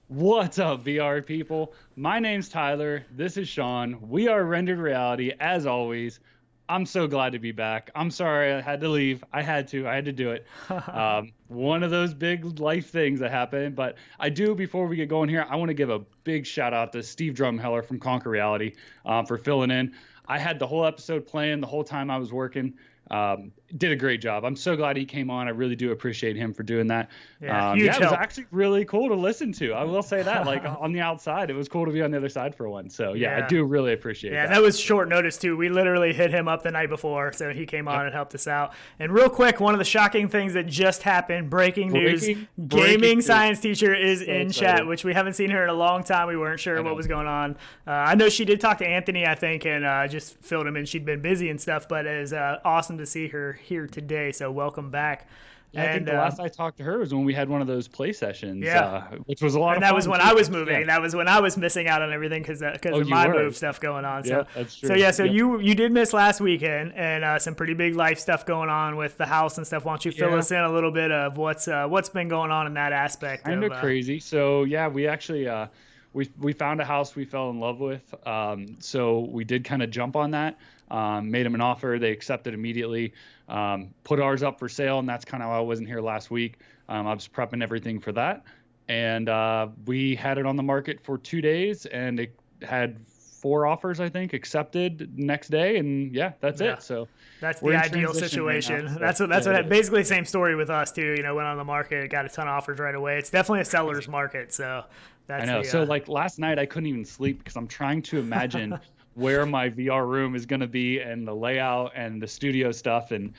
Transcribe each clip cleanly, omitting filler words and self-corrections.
What's up, VR people? My name's Tyler. This is Sean. We are Rendered Reality, as always. I'm so glad to be back. I'm sorry I had to leave. I had to do it. One of those big life things that happened. But I do, before we get going here, I want to give a big shout out to Steve Drumheller from Conquer Reality for filling in. I had the whole episode playing the whole time I was working. Did a great job. I'm so glad he came on. I really do appreciate him for doing that. Yeah, huge it was help. actually really cool to listen to. I will say that, like on the outside, it was cool to be on the other side for one. So I do really appreciate that. Yeah, that was short notice too. We literally hit him up the night before, so he came on and helped us out. And real quick, one of the shocking things that just happened, breaking news, gaming science teacher is in chat, which we haven't seen her in a long time. We weren't sure what was going on. I know she did talk to Anthony, I think, and just filled him in. She'd been busy and stuff, but it is awesome to see her here today. So welcome back. Yeah, I think the last I talked to her was when we had one of those play sessions, which was a lot of fun. And that was when I was moving. That was when I was missing out on everything because of my move stuff going on. So, that's true. So you did miss last weekend, and some pretty big life stuff going on with the house and stuff. Why don't you fill us in a little bit of what's been going on in that aspect? Kind of crazy. So we actually we found a house we fell in love with. So we did kind of jump on that. Made them an offer. They accepted immediately. Put ours up for sale, and that's kind of why I wasn't here last week. I was prepping everything for that, and we had it on the market for 2 days, and it had 4 offers, I think, accepted next day, and that's it. So that's the ideal situation. Right now, so that's what basically same story with us too. Went on the market, got a ton of offers right away. It's definitely a seller's market. So that's I know. So like last night, I couldn't even sleep because I'm trying to imagine where my VR room is going to be and the layout and the studio stuff and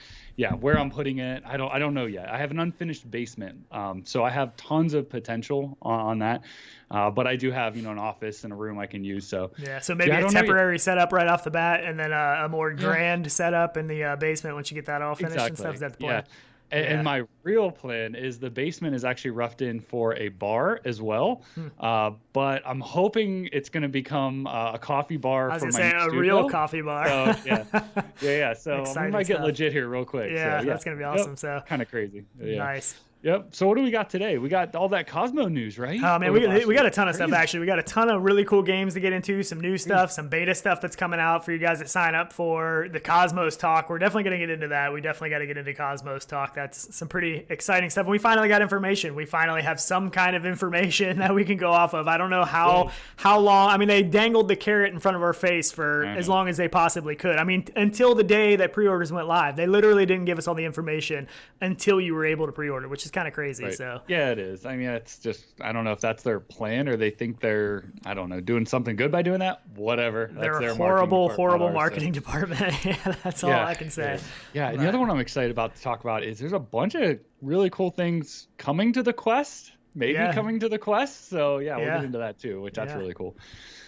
where I'm putting it. I don't know yet. I have an unfinished basement. So I have tons of potential on that. But I do have, an office and a room I can use. So so maybe a temporary setup right off the bat and then a more grand setup in the basement once you get that all finished and stuff. Is that the plan? And my real plan is the basement is actually roughed in for a bar as well. But I'm hoping it's going to become a coffee bar for my studio. A real coffee bar. So, So I might get legit here real quick. Yeah, that's going to be awesome. So kind of crazy. Yeah. Nice. Yep. So what do we got today? We got all that Cosmo news, right? Oh, man, we got a ton of stuff, actually. We got a ton of really cool games to get into, some new stuff, some beta stuff that's coming out for you guys to sign up for. The Cosmos talk, we're definitely going to get into that. We definitely got to get into Cosmos talk. That's some pretty exciting stuff. And we finally got information. We finally have some kind of information that we can go off of. I don't know how long. I mean, they dangled the carrot in front of our face for as long as they possibly could. I mean, until the day that pre-orders went live. They literally didn't give us all the information until you were able to pre-order, which is kind of crazy. Right. So yeah, it is. I mean, it's just, I don't know if that's their plan or they think they're, I don't know, doing something good by doing that. Whatever. They're a horrible marketing department. Yeah, that's all I can say. Yeah. And the other one I'm excited about to talk about is there's a bunch of really cool things coming to the Quest, coming to the Quest. So we'll get into that too, which that's really cool.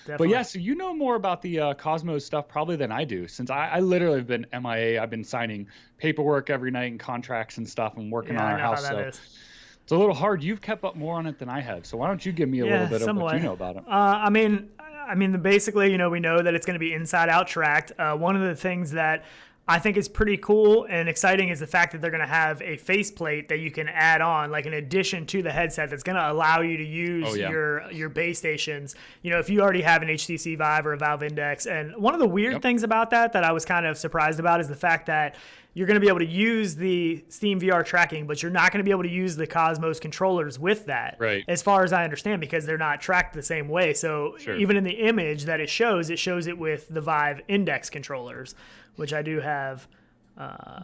Definitely. But so you know more about the Cosmos stuff probably than I do, since I literally have been MIA. I've been signing paperwork every night and contracts and stuff and working on our house. So it's a little hard. You've kept up more on it than I have. So why don't you give me a little bit of what you know about it? I mean, basically, we know that it's going to be inside out tracked. One of the things that I think is pretty cool and exciting is the fact that they're going to have a faceplate that you can add on, like in addition to the headset, that's going to allow you to use your base stations. If you already have an HTC Vive or a Valve Index. And one of the weird things about that I was kind of surprised about is the fact that you're going to be able to use the Steam VR tracking, but you're not going to be able to use the Cosmos controllers with that, as far as I understand, because they're not tracked the same way. So even in the image that it shows it with the Vive Index controllers, which I do have.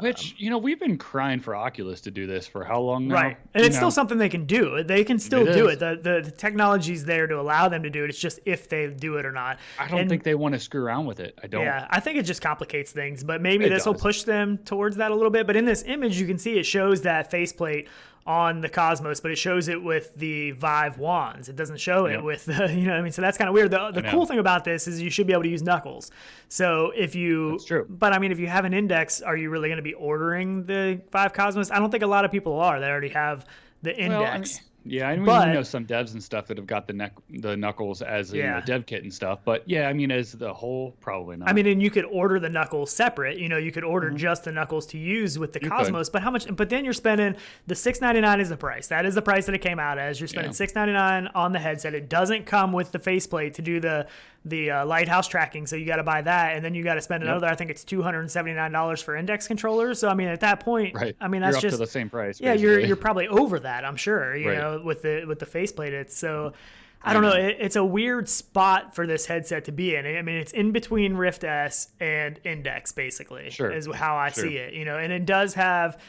Which, we've been crying for Oculus to do this for how long now? Right. And it's still something they can do. They can still do it. The technology's there to allow them to do it. It's just if they do it or not. I don't think they want to screw around with it. I don't. Yeah, I think it just complicates things. But maybe this will push them towards that a little bit. But in this image, you can see it shows that faceplate on the Cosmos, but it shows it with the Vive wands. It doesn't show it with the, So that's kind of weird. The cool thing about this is you should be able to use knuckles. So if you, that's true. But I mean, if you have an Index, are you really going to be ordering the Vive Cosmos? I don't think a lot of people are. They already have the Index. Yeah, I mean, But we know some devs and stuff that have got the knuckles as a dev kit and stuff. But yeah, I mean, as the whole, probably not. I mean, and you could order the knuckles separate. You could order just the knuckles to use with the Cosmos. But how much? But then you're spending the $699 is the price. That is the price that it came out as. You're spending $699 on the headset. It doesn't come with the faceplate to do the lighthouse tracking, so you got to buy that, and then you got to spend another. I think it's $279 for index controllers. So I mean, at that point, I mean, that's you're just up to the same price. Yeah, you're probably over that. I'm sure. You know, with the faceplate, it's so. I don't know. It's a weird spot for this headset to be in. I mean, it's in between Rift S and Index, basically. Sure. Is how I see it. You know, and it does have.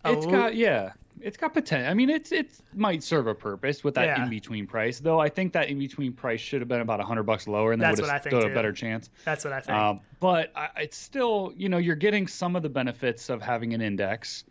It's got potential. I mean, it might serve a purpose with that in between price, though. I think that in between price should have been about $100 lower, and then would have stood a better chance. That's what I think. But it's still, you know, you're getting some of the benefits of having an Index.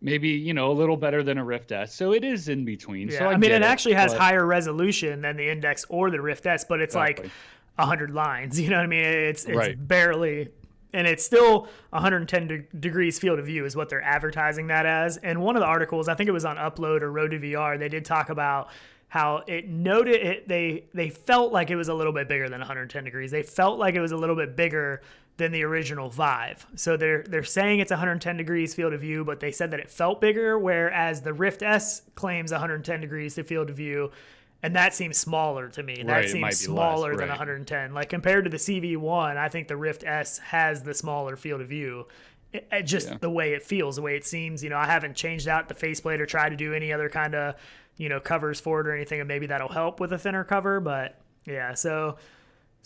Maybe, you know, a little better than a Rift S. So it is in between. Yeah. So I mean, it actually has higher resolution than the Index or the Rift S, but it's like 100 lines. You know what I mean? It's barely. And it's still 110 degrees field of view is what they're advertising that as. And one of the articles, I think it was on Upload or Road to VR, they did talk about how it noted it. They felt like it was a little bit bigger than 110 degrees. They felt like it was a little bit bigger than the original Vive. So they're saying it's 110 degrees field of view, but they said that it felt bigger, whereas the Rift S claims 110 degrees to field of view. And that seems smaller to me. That seems smaller than 110. Like compared to the CV1, I think the Rift S has the smaller field of view. The way it feels, the way it seems. You know, I haven't changed out the faceplate or tried to do any other kind of, you know, covers for it or anything, and maybe that'll help with a thinner cover. But yeah, so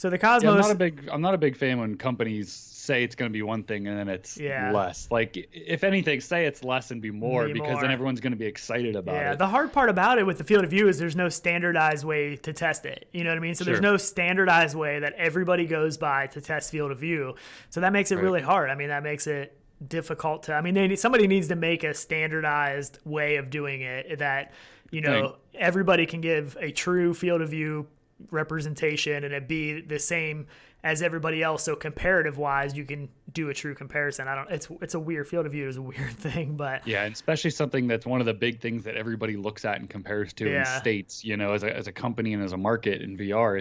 the Cosmos. I'm not a big fan when companies say it's going to be one thing and then it's less. Like, if anything, say it's less and be more, because then everyone's going to be excited about it. Yeah, the hard part about it with the field of view is there's no standardized way to test it. You know what I mean? So there's no standardized way that everybody goes by to test field of view. So that makes it really hard. I mean, that makes it difficult to. I mean, somebody needs to make a standardized way of doing it that, you know, everybody can give a true field of view representation and it be the same as everybody else. So comparative wise, you can do a true comparison. It's a weird field of view is a weird thing, but yeah, and especially something that's one of the big things that everybody looks at and compares to and states, you know, as a company and as a market in VR,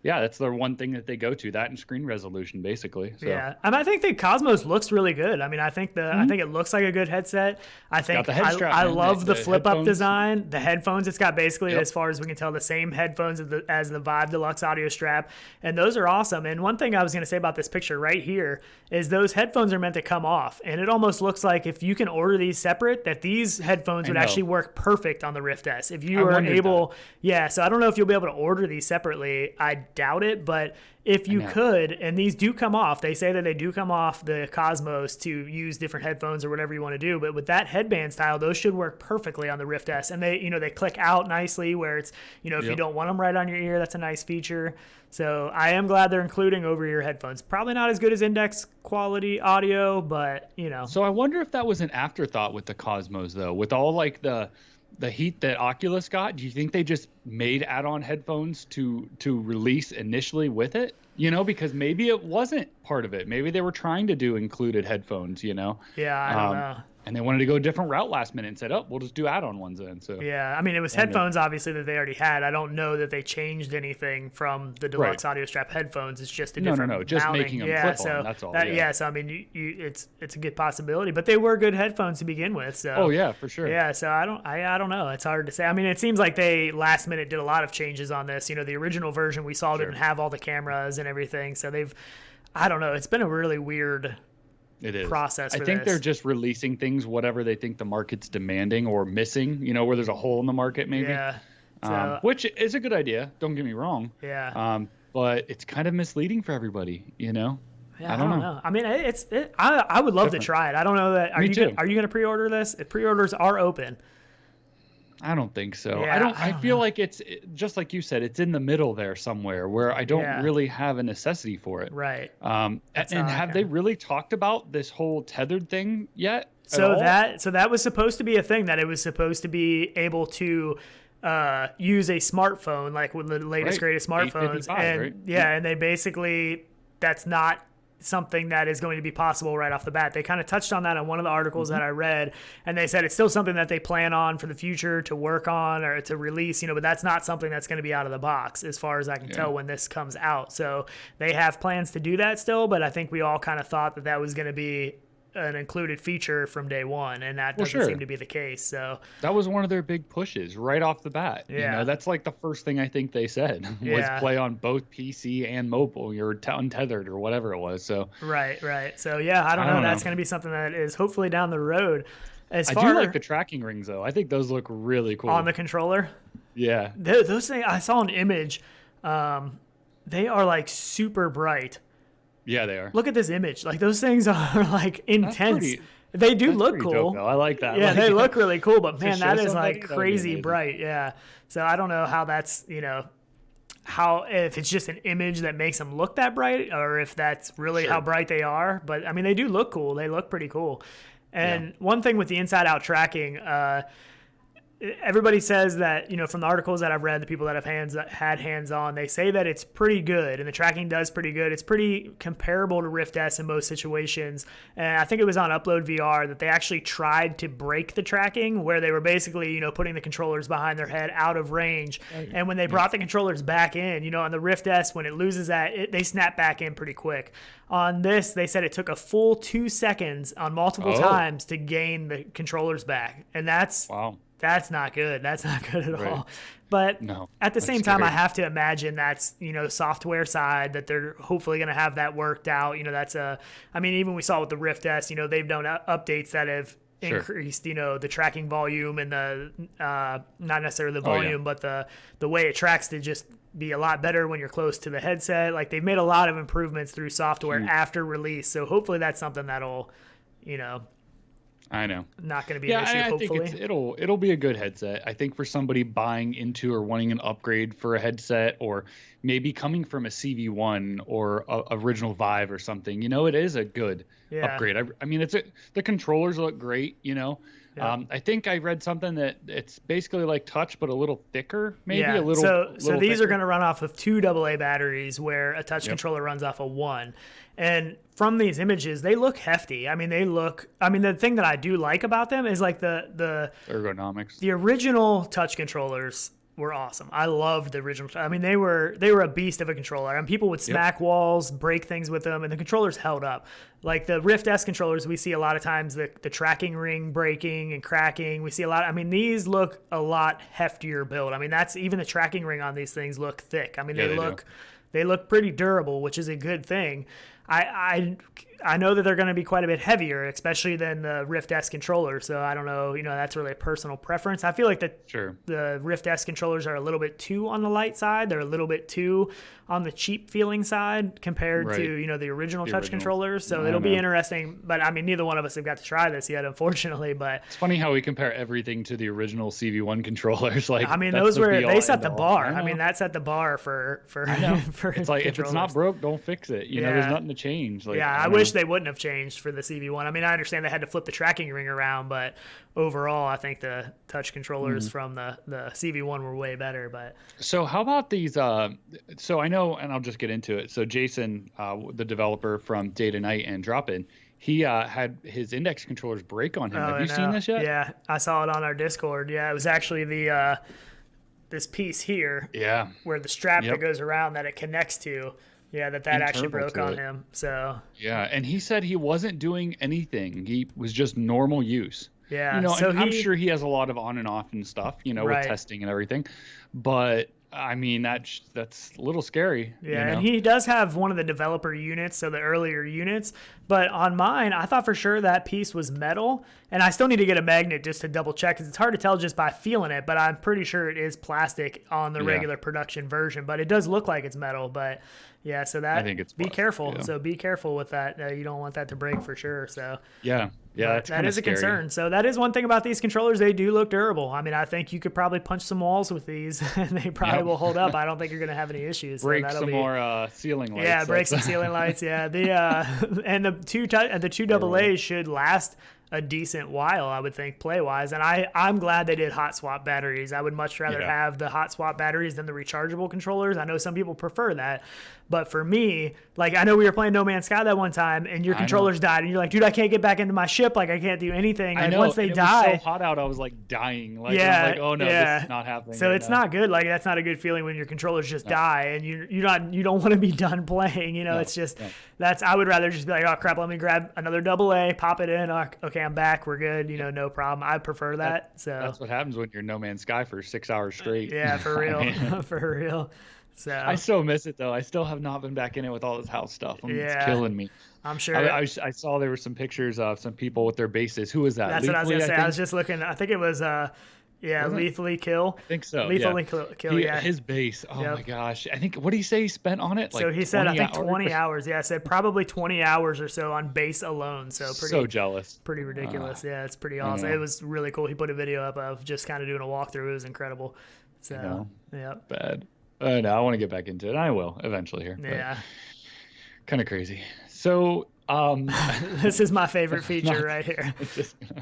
that's the one thing that they go to, that and screen resolution, basically. So. Yeah, and I think the Cosmos looks really good. I mean, I think it looks like a good headset. I think I love the flip up design. The headphones, it's got basically, as far as we can tell, the same headphones as the Vive Deluxe audio strap, and those are awesome. And one thing I was going to say about this picture right here is those headphones are meant to come off, and it almost looks like if you can order these separate, that these headphones would actually work perfect on the Rift S. If you are able, so I don't know if you'll be able to order these separately. I doubt it, but if you could, and these do come off, they say that they do come off the Cosmos to use different headphones or whatever you want to do, but with that headband style, those should work perfectly on the Rift S, and they click out nicely where it's, you know, if you don't want them right on your ear, that's a nice feature. So I am glad they're including over-ear headphones. Probably not as good as Index quality audio, but, you know. So I wonder if that was an afterthought with the Cosmos, though, with all like the heat that Oculus got. Do you think they just made add-on headphones to release initially with it? You know, because maybe it wasn't part of it. Maybe they were trying to do included headphones, you know? Yeah, I don't know. And they wanted to go a different route last minute and said, we'll just do add-on ones then. So yeah, I mean, it was headphones, obviously, that they already had. I don't know that they changed anything from the Deluxe Audio Strap headphones. It's just a different just mounting. making them flip on, that's all. So I mean, it's a good possibility. But they were good headphones to begin with. So oh, yeah, for sure. Yeah, so I don't know. It's hard to say. I mean, it seems like they last minute did a lot of changes on this. You know, the original version we saw didn't have all the cameras and everything. So I don't know. It's been a really weird process. I think they're just releasing things, whatever they think the market's demanding or missing, you know, where there's a hole in the market maybe. Yeah. Which is a good idea. Don't get me wrong. Yeah. But it's kind of misleading for everybody, you know? Yeah, I don't know. I mean, I would love to try it. I don't know that. Are you going to pre-order this? If pre-orders are open. I don't think so. Yeah, I feel like it's just like you said, it's in the middle there somewhere where I don't really have a necessity for it. Right. And have they really talked about this whole tethered thing yet? So that was supposed to be a thing, that it was supposed to be able to use a smartphone, like with the latest greatest smartphones, and and they basically, that's not something that is going to be possible right off the bat. They kind of touched on that in one of the articles that I read, and they said it's still something that they plan on for the future to work on or to release, but that's not something that's going to be out of the box as far as I can tell when this comes out. So they have plans to do that still, but I think we all kind of thought that was going to be an included feature from day one, and that doesn't seem to be the case. So that was one of their big pushes right off the bat. That's like the first thing I think they said was play on both PC and mobile. You're untethered or whatever it was. So right. So I don't know. That's going to be something that is hopefully down the road. I do like the tracking rings though. I think those look really cool on the controller. Yeah, those things. I saw an image. They are like super bright. Yeah, they are. Look at this image. Like those things are like intense. They do look cool. Dope, I like that. Yeah, they look really cool, but man, that is like crazy bright. Yeah. So I don't know how that's, if it's just an image that makes them look that bright or if that's really how bright they are. But I mean, they do look cool. They look pretty cool. And one thing with the inside out tracking, everybody says that, from the articles that I've read, the people that have had hands on, they say that it's pretty good and the tracking does pretty good. It's pretty comparable to Rift S in most situations. And I think it was on Upload VR that they actually tried to break the tracking where they were basically, putting the controllers behind their head out of range. And when they brought the controllers back in, on the Rift S, when it loses that, they snap back in pretty quick. On this, they said it took a full 2 seconds on multiple times to gain the controllers back. And that's not good. That's not good at all. But at the same time, I have to imagine that's, software side that they're hopefully going to have that worked out. Even we saw with the Rift S, they've done updates that have increased, the tracking volume and the, not necessarily the volume, but the way it tracks to just be a lot better when you're close to the headset. Like they've made a lot of improvements through software after release. So hopefully that's something that'll, I know. Not going to be an issue, hopefully. I think it'll be a good headset. I think for somebody buying into or wanting an upgrade for a headset or maybe coming from a CV1 or a original Vive or something, it is a good upgrade. I mean, the controllers look great, I think I read something that it's basically like touch, but a little thicker, maybe a little. So these are going to run off of 2 AA batteries where a touch controller runs off of 1. And from these images, they look hefty. The thing that I do like about them is like the ergonomics. The original touch controllers were awesome. I loved the original. They were a beast of a controller, and people would smack walls, break things with them, and the controllers held up. Like the Rift S controllers, we see a lot of times the tracking ring breaking and cracking. We see a lot. These look a lot heftier build. That's even the tracking ring on these things look thick. They look pretty durable, which is a good thing. I know that they're going to be quite a bit heavier, especially than the Rift S controller. So I don't know, that's really a personal preference. I feel like the Rift S controllers are a little bit too on the light side. They're a little bit too on the cheap feeling side compared to, the original touch controllers. So it'll be interesting. But neither one of us have got to try this yet, unfortunately. But it's funny how we compare everything to the original CV1 controllers. Like, they set the bar. That set the bar for it's like, if it's not broke, don't fix it. There's nothing to change. Like, I wish they wouldn't have changed for the CV1. I understand they had to flip the tracking ring around, but overall, I think the touch controllers from the CV1 were way better. But so how about these? So I know, and I'll just get into it. So Jason, the developer from Day to Night and Drop In, he had his index controllers break on him. Have you seen this yet? Yeah, I saw it on our Discord. Yeah, it was actually the this piece here. Yeah, where the strap that goes around that it connects to. Yeah, that actually broke on him. So yeah, and he said he wasn't doing anything. He was just normal use. Yeah, so I'm sure he has a lot of on and off and stuff, with testing and everything. But that's a little scary. Yeah, and he does have one of the developer units, so the earlier units. But on mine, I thought for sure that piece was metal, and I still need to get a magnet just to double check because it's hard to tell just by feeling it. But I'm pretty sure it is plastic on the regular production version. But it does look like it's metal. But yeah, so that, I think it's plastic, be careful. Yeah. So be careful with that. You don't want that to break for sure. So yeah, that is a concern. So that is one thing about these controllers. They do look durable. I think you could probably punch some walls with these, and they probably will hold up. I don't think you're going to have any issues. Break some more ceiling lights. Yeah, break some ceiling lights. Yeah, and the two AA's should last a decent while, I would think, play-wise. And I'm glad they did hot swap batteries. I would much rather have the hot swap batteries than the rechargeable controllers. I know some people prefer that. But for me, like, I know we were playing No Man's Sky that one time, and your controllers died, and you're like, dude, I can't get back into my ship. Like, I can't do anything. Like, once they die, it was so hot out, I was like dying. Like, I was like, oh no, this is not happening. So it's not good. Like, that's not a good feeling when your controllers just die, and you don't want to be done playing. You know, it's just I would rather just be like, oh crap, let me grab another AA, pop it in. Okay, I'm back. We're good. You know, no problem. I prefer that. So that's what happens when you're No Man's Sky for 6 hours straight. Yeah, for real, for real. So I still miss it though. I still have not been back in it with all this house stuff. It's killing me. I'm sure. I saw there were some pictures of some people with their bases. Who was that? That's what I was gonna say. I was just looking. I think it was Lethally Kill. I think so. Lethally Kill. Yeah. His base. Oh my gosh. I think, what did he say he spent on it? Like, so he said, I think 20 hours. Yeah, I said probably 20 hours or so on base alone. So jealous. Pretty ridiculous. Yeah, it's pretty awesome. It was really cool. He put a video up of just kind of doing a walkthrough. It was incredible. So yeah. Bad. No, I want to get back into it. I will eventually here. Yeah. Kind of crazy. So this is my favorite feature right here.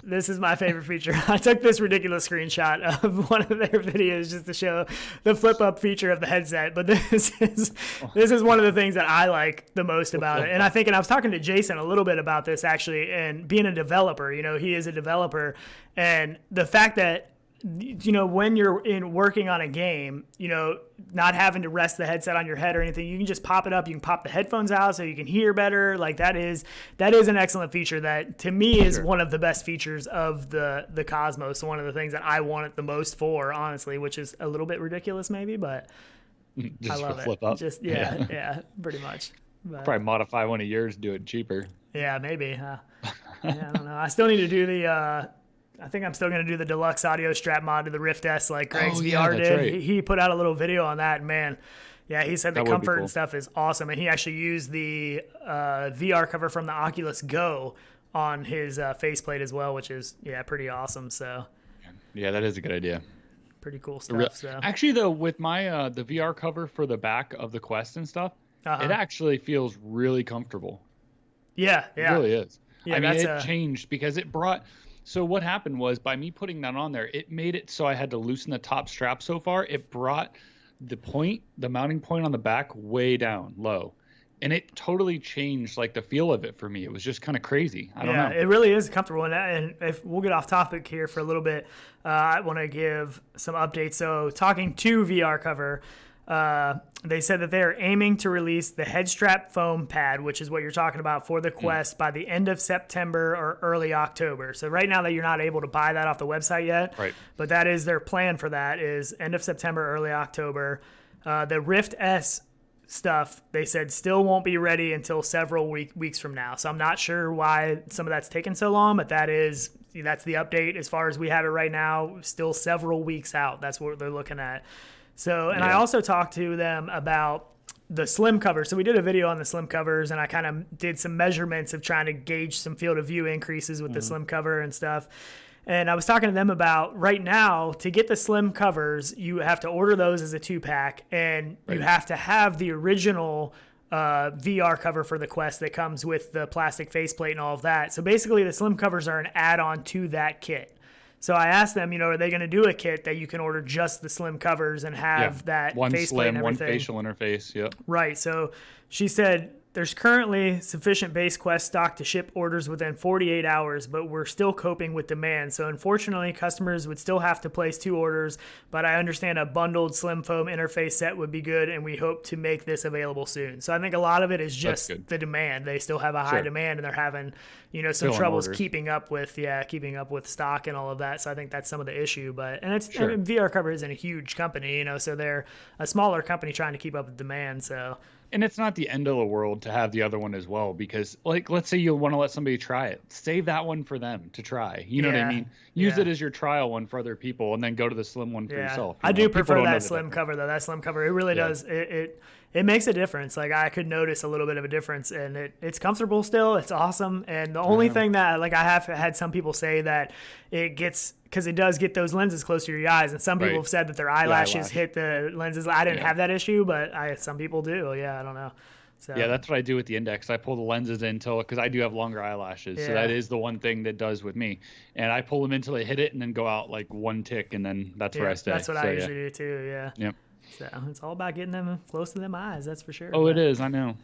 This is my favorite feature. I took this ridiculous screenshot of one of their videos just to show the flip up feature of the headset. But this is one of the things that I like the most about it. And I was talking to Jason a little bit about this actually, and being a developer, you know, he is a developer, and the fact that, you know, when you're working on a game, you know, not having to rest the headset on your head or anything, you can just pop it up. You can pop the headphones out so you can hear better. Like, that is an excellent feature that to me is one of the best features of the Cosmos. One of the things that I want it the most for, honestly, which is a little bit ridiculous maybe, but I love it. Flip up. Just yeah, pretty much. But, probably modify one of yours, do it cheaper. Yeah, maybe. I don't know. I still need to do I think I'm still going to do the deluxe audio strap mod to the Rift S like Greg's VR did. Right. He put out a little video on that, and man, yeah, he said the comfort and stuff is awesome. And he actually used the VR cover from the Oculus Go on his faceplate as well, which is, pretty awesome. So yeah, that is a good idea. Pretty cool stuff. So actually, though, with my the VR cover for the back of the Quest and stuff, it actually feels really comfortable. Yeah. It really is. Yeah, I mean, it changed because it brought... So what happened was, by me putting that on there, it made it so I had to loosen the top strap so far. It brought the mounting point on the back way down low. And it totally changed like the feel of it for me. It was just kind of crazy. I don't know. It really is comfortable. And if we'll get off topic here for a little bit, I want to give some updates. So talking to VR Cover, they said that they are aiming to release the head strap foam pad, which is what you're talking about, for the Quest by the end of September or early October. So right now that you're not able to buy that off the website yet, right? But that is their plan for that, is end of September, early October. The Rift S stuff, they said, still won't be ready until several weeks from now. So I'm not sure why some of that's taken so long, but that's the update as far as we have it right now. Still several weeks out. That's what they're looking at. So, and I also talked to them about the slim cover. So we did a video on the slim covers, and I kind of did some measurements of trying to gauge some field of view increases with the slim cover and stuff. And I was talking to them about, right now, to get the slim covers, you have to order those as a 2-pack, and you have to have the original VR cover for the Quest that comes with the plastic faceplate and all of that. So basically the slim covers are an add-on to that kit. So I asked them, are they going to do a kit that you can order just the slim covers and have that one faceplate slim, and everything? One facial interface, yep. Right. So she said there's currently sufficient base Quest stock to ship orders within 48 hours, but we're still coping with demand. So unfortunately, customers would still have to place 2 orders, but I understand a bundled slim foam interface set would be good, and we hope to make this available soon. So I think a lot of it is just the demand. They still have a high demand, and they're having, some troubles keeping up with stock and all of that. So I think that's some of the issue. But I mean, VR Cover isn't a huge company, so they're a smaller company trying to keep up with demand. So. And it's not the end of the world to have the other one as well, because, like, let's say you want to let somebody try it. Save that one for them to try. You know what I mean? Use it as your trial one for other people, and then go to the slim one for yourself. I do prefer that slim cover, though. That slim cover, it really does. It makes a difference. Like, I could notice a little bit of a difference, and it's comfortable still. It's awesome. And the only thing that, like, I have had some people say that it gets, because it does get those lenses close to your eyes, and some people have said that their eyelashes hit the lenses. I didn't have that issue, but some people do. Yeah, I don't know. So yeah, that's what I do with the Index. I pull the lenses in because I do have longer eyelashes. So that is the one thing that does with me. And I pull them in until they hit it and then go out like one tick, and then that's where I stay. That's what I usually do too. Yeah. Yep. So it's all about getting them close to them eyes. That's for sure. Oh, it is. I know.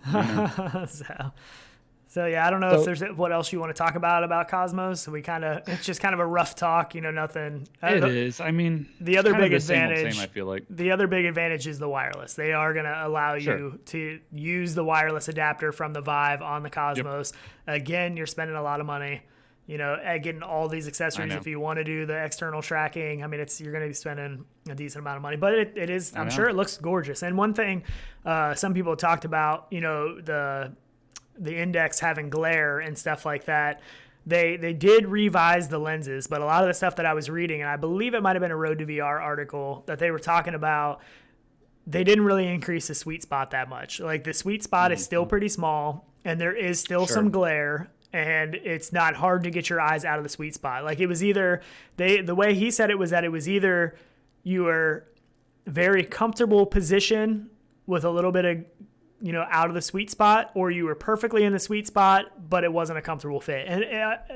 So yeah, I don't know if there's what else you want to talk about Cosmos. So it's just kind of a rough talk, nothing. It is. I mean, the other big advantage, same, I feel like. The other big advantage is the wireless. They are going to allow you to use the wireless adapter from the Vive on the Cosmos. Yep. Again, you're spending a lot of money, at getting all these accessories. If you want to do the external tracking, I mean, you're going to be spending a decent amount of money, but it is, I'm sure it looks gorgeous. And one thing, some people talked about, the Index having glare and stuff like that. They did revise the lenses, but a lot of the stuff that I was reading, and I believe it might have been a Road to VR article that they were talking about, they didn't really increase the sweet spot that much. Like the sweet spot is still pretty small, and there is still some glare, and it's not hard to get your eyes out of the sweet spot. Like it was either the way he said it was that it was either you were very comfortable position with a little bit of out of the sweet spot, or you were perfectly in the sweet spot, but it wasn't a comfortable fit. And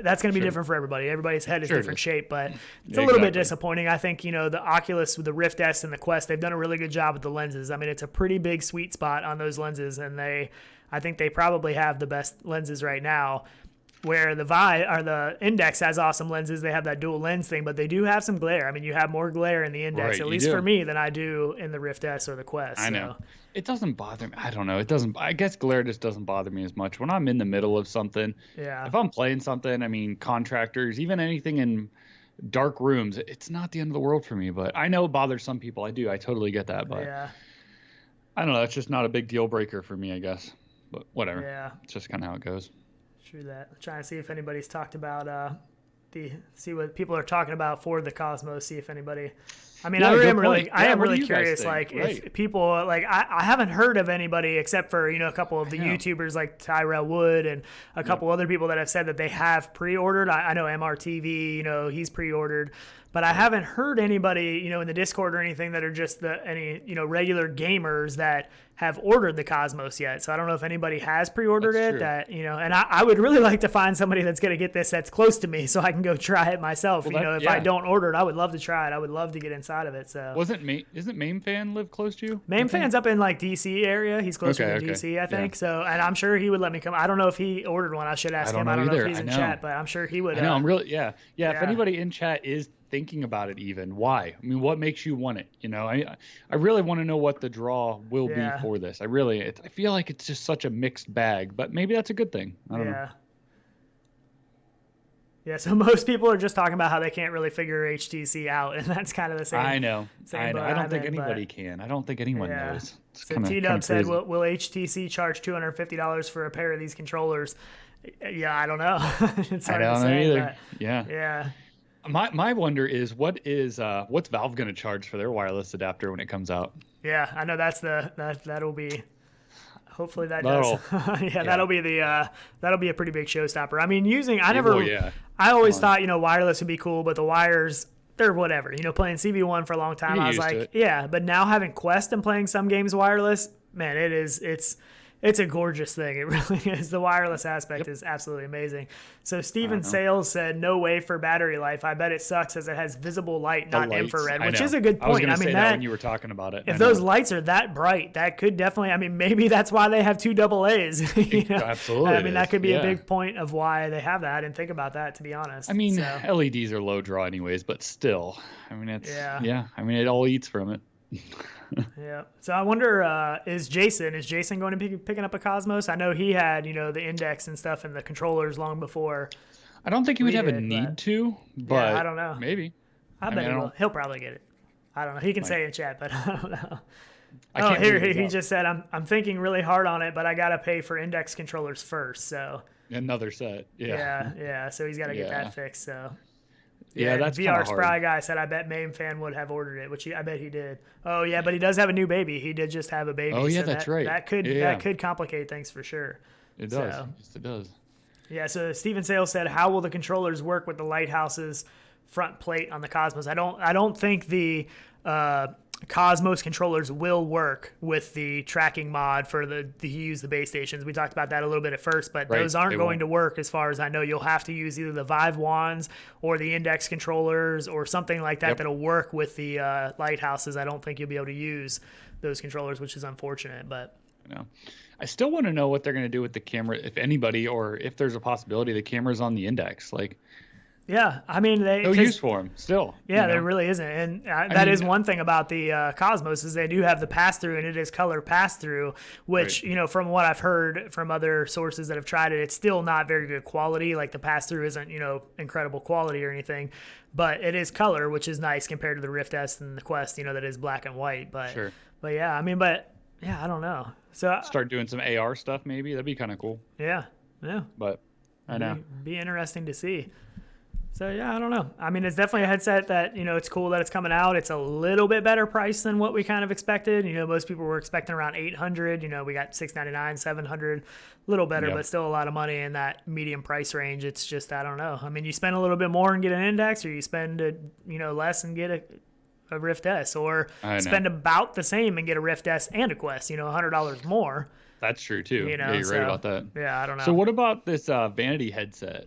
that's going to be different for everybody. Everybody's head is different shape, but it's a little bit disappointing. I think, the Oculus with the Rift S and the Quest, they've done a really good job with the lenses. I mean, it's a pretty big sweet spot on those lenses, and I think they probably have the best lenses right now. Where the Vive or the Index has awesome lenses, they have that dual lens thing, but they do have some glare. I mean, you have more glare in the Index, at least for me, than I do in the Rift S or the Quest. I know. It doesn't bother me. I don't know. It doesn't. I guess glare just doesn't bother me as much when I'm in the middle of something. Yeah. If I'm playing something, I mean, Contractors, even anything in dark rooms, it's not the end of the world for me. But I know it bothers some people. I do. I totally get that. But I don't know. It's just not a big deal breaker for me, I guess. But whatever. Yeah. It's just kind of how it goes. True that. I'm trying to see if anybody's talked about see what people are talking about for the Cosmos. See if anybody. I mean, I am really curious. Like, if people like, I haven't heard of anybody except for a couple of the YouTubers like Tyrell Wood and a couple other people that have said that they have pre-ordered. I know MRTV, he's pre-ordered, but I haven't heard anybody, in the Discord or anything that are just any regular gamers that have ordered the Cosmos yet. So I don't know if anybody has pre-ordered it. That and I would really like to find somebody that's going to get this that's close to me so I can go try it myself. Well, if I don't order it, I would love to try it. I would love to get inside of it. So isn't MameFan live close to you? MameFan's up in like DC area. He's closer to DC, I think. So, and I'm sure he would let me come. I don't know if he ordered one. I should ask him. I don't know if he's in chat, but I'm sure he would. I know. I'm really If anybody in chat is thinking about it, even why? I mean, what makes you want it? I really want to know what the draw will be for this. I feel like it's just such a mixed bag, but maybe that's a good thing. I don't know. Yeah, so most people are just talking about how they can't really figure HTC out, and that's kind of the same. I know. I don't think anybody can. I don't think anyone knows. So T-Dub said, will HTC charge $250 for a pair of these controllers? Yeah, I don't know. It's hard to say either. Yeah. My wonder is what's Valve going to charge for their wireless adapter when it comes out? Yeah, I know that'll be. Hopefully that does. That'll be a pretty big showstopper. I mean, I always thought wireless would be cool, but the wires, they're whatever. Playing CV1 for a long time, I was like, but now having Quest and playing some games wireless, man, it's a gorgeous thing. It really is. The wireless aspect is absolutely amazing. So Steven Sales said, no way for battery life. I bet it sucks as it has visible light, not infrared, which is a good point. I was going to say that when you were talking about it. If those lights are that bright, that could definitely, maybe that's why they have 2 AA's. Absolutely. That could be a big point of why they have that. I didn't think about that, to be honest. LEDs are low draw anyways, but still, it all eats from it. Yeah. So I wonder, is Jason going to be picking up a Cosmos? I know he had, the Index and stuff and the controllers long before. I don't think he would have a need to, but I don't know. Maybe. I bet he will. He'll probably get it. I don't know. He can say in chat, but I don't know. He just said, I'm thinking really hard on it, but I got to pay for Index controllers first. So another set. Yeah. Yeah. So he's got to get that fixed. So. Yeah, that's VR Spry guy said, I bet MameFan would have ordered it, which I bet he did. Oh, yeah, but he does have a new baby. He did just have a baby. Oh, yeah, that's right. That could complicate things for sure. It does. Yes, it does. Yeah, so Steven Sales said, how will the controllers work with the Lighthouse's front plate on the Cosmos? I don't think the Cosmos controllers will work with the tracking mod for to use the base stations. We talked about that a little bit at first, but those aren't going to work as far as I know. You'll have to use either the Vive wands or the index controllers or something like that that'll work with the lighthouses. I don't think you'll be able to use those controllers, which is unfortunate. But I still want to know what they're going to do with the camera, if anybody, or if there's a possibility the camera's on the index. Like, yeah, I mean, no use for them still. Yeah, there really isn't, and that is one thing about the Cosmos is they do have the pass through, and it is color pass through, which from what I've heard from other sources that have tried it, it's still not very good quality. Like the pass through isn't incredible quality or anything, but it is color, which is nice compared to the Rift S and the Quest, that is black and white. But yeah, I mean, I don't know. So start doing some AR stuff, maybe that'd be kind of cool. Yeah. But I know be interesting to see. So, yeah, I don't know. I mean, it's definitely a headset that, it's cool that it's coming out. It's a little bit better price than what we kind of expected. Most people were expecting around $800. We got $699, $700, a little better, but still a lot of money in that medium price range. It's just, I don't know. I mean, you spend a little bit more and get an index, or you spend, less and get a Rift S, or spend about the same and get a Rift S and a Quest, $100 more. That's true, too. You're right about that. Yeah, I don't know. So what about this Vanity headset?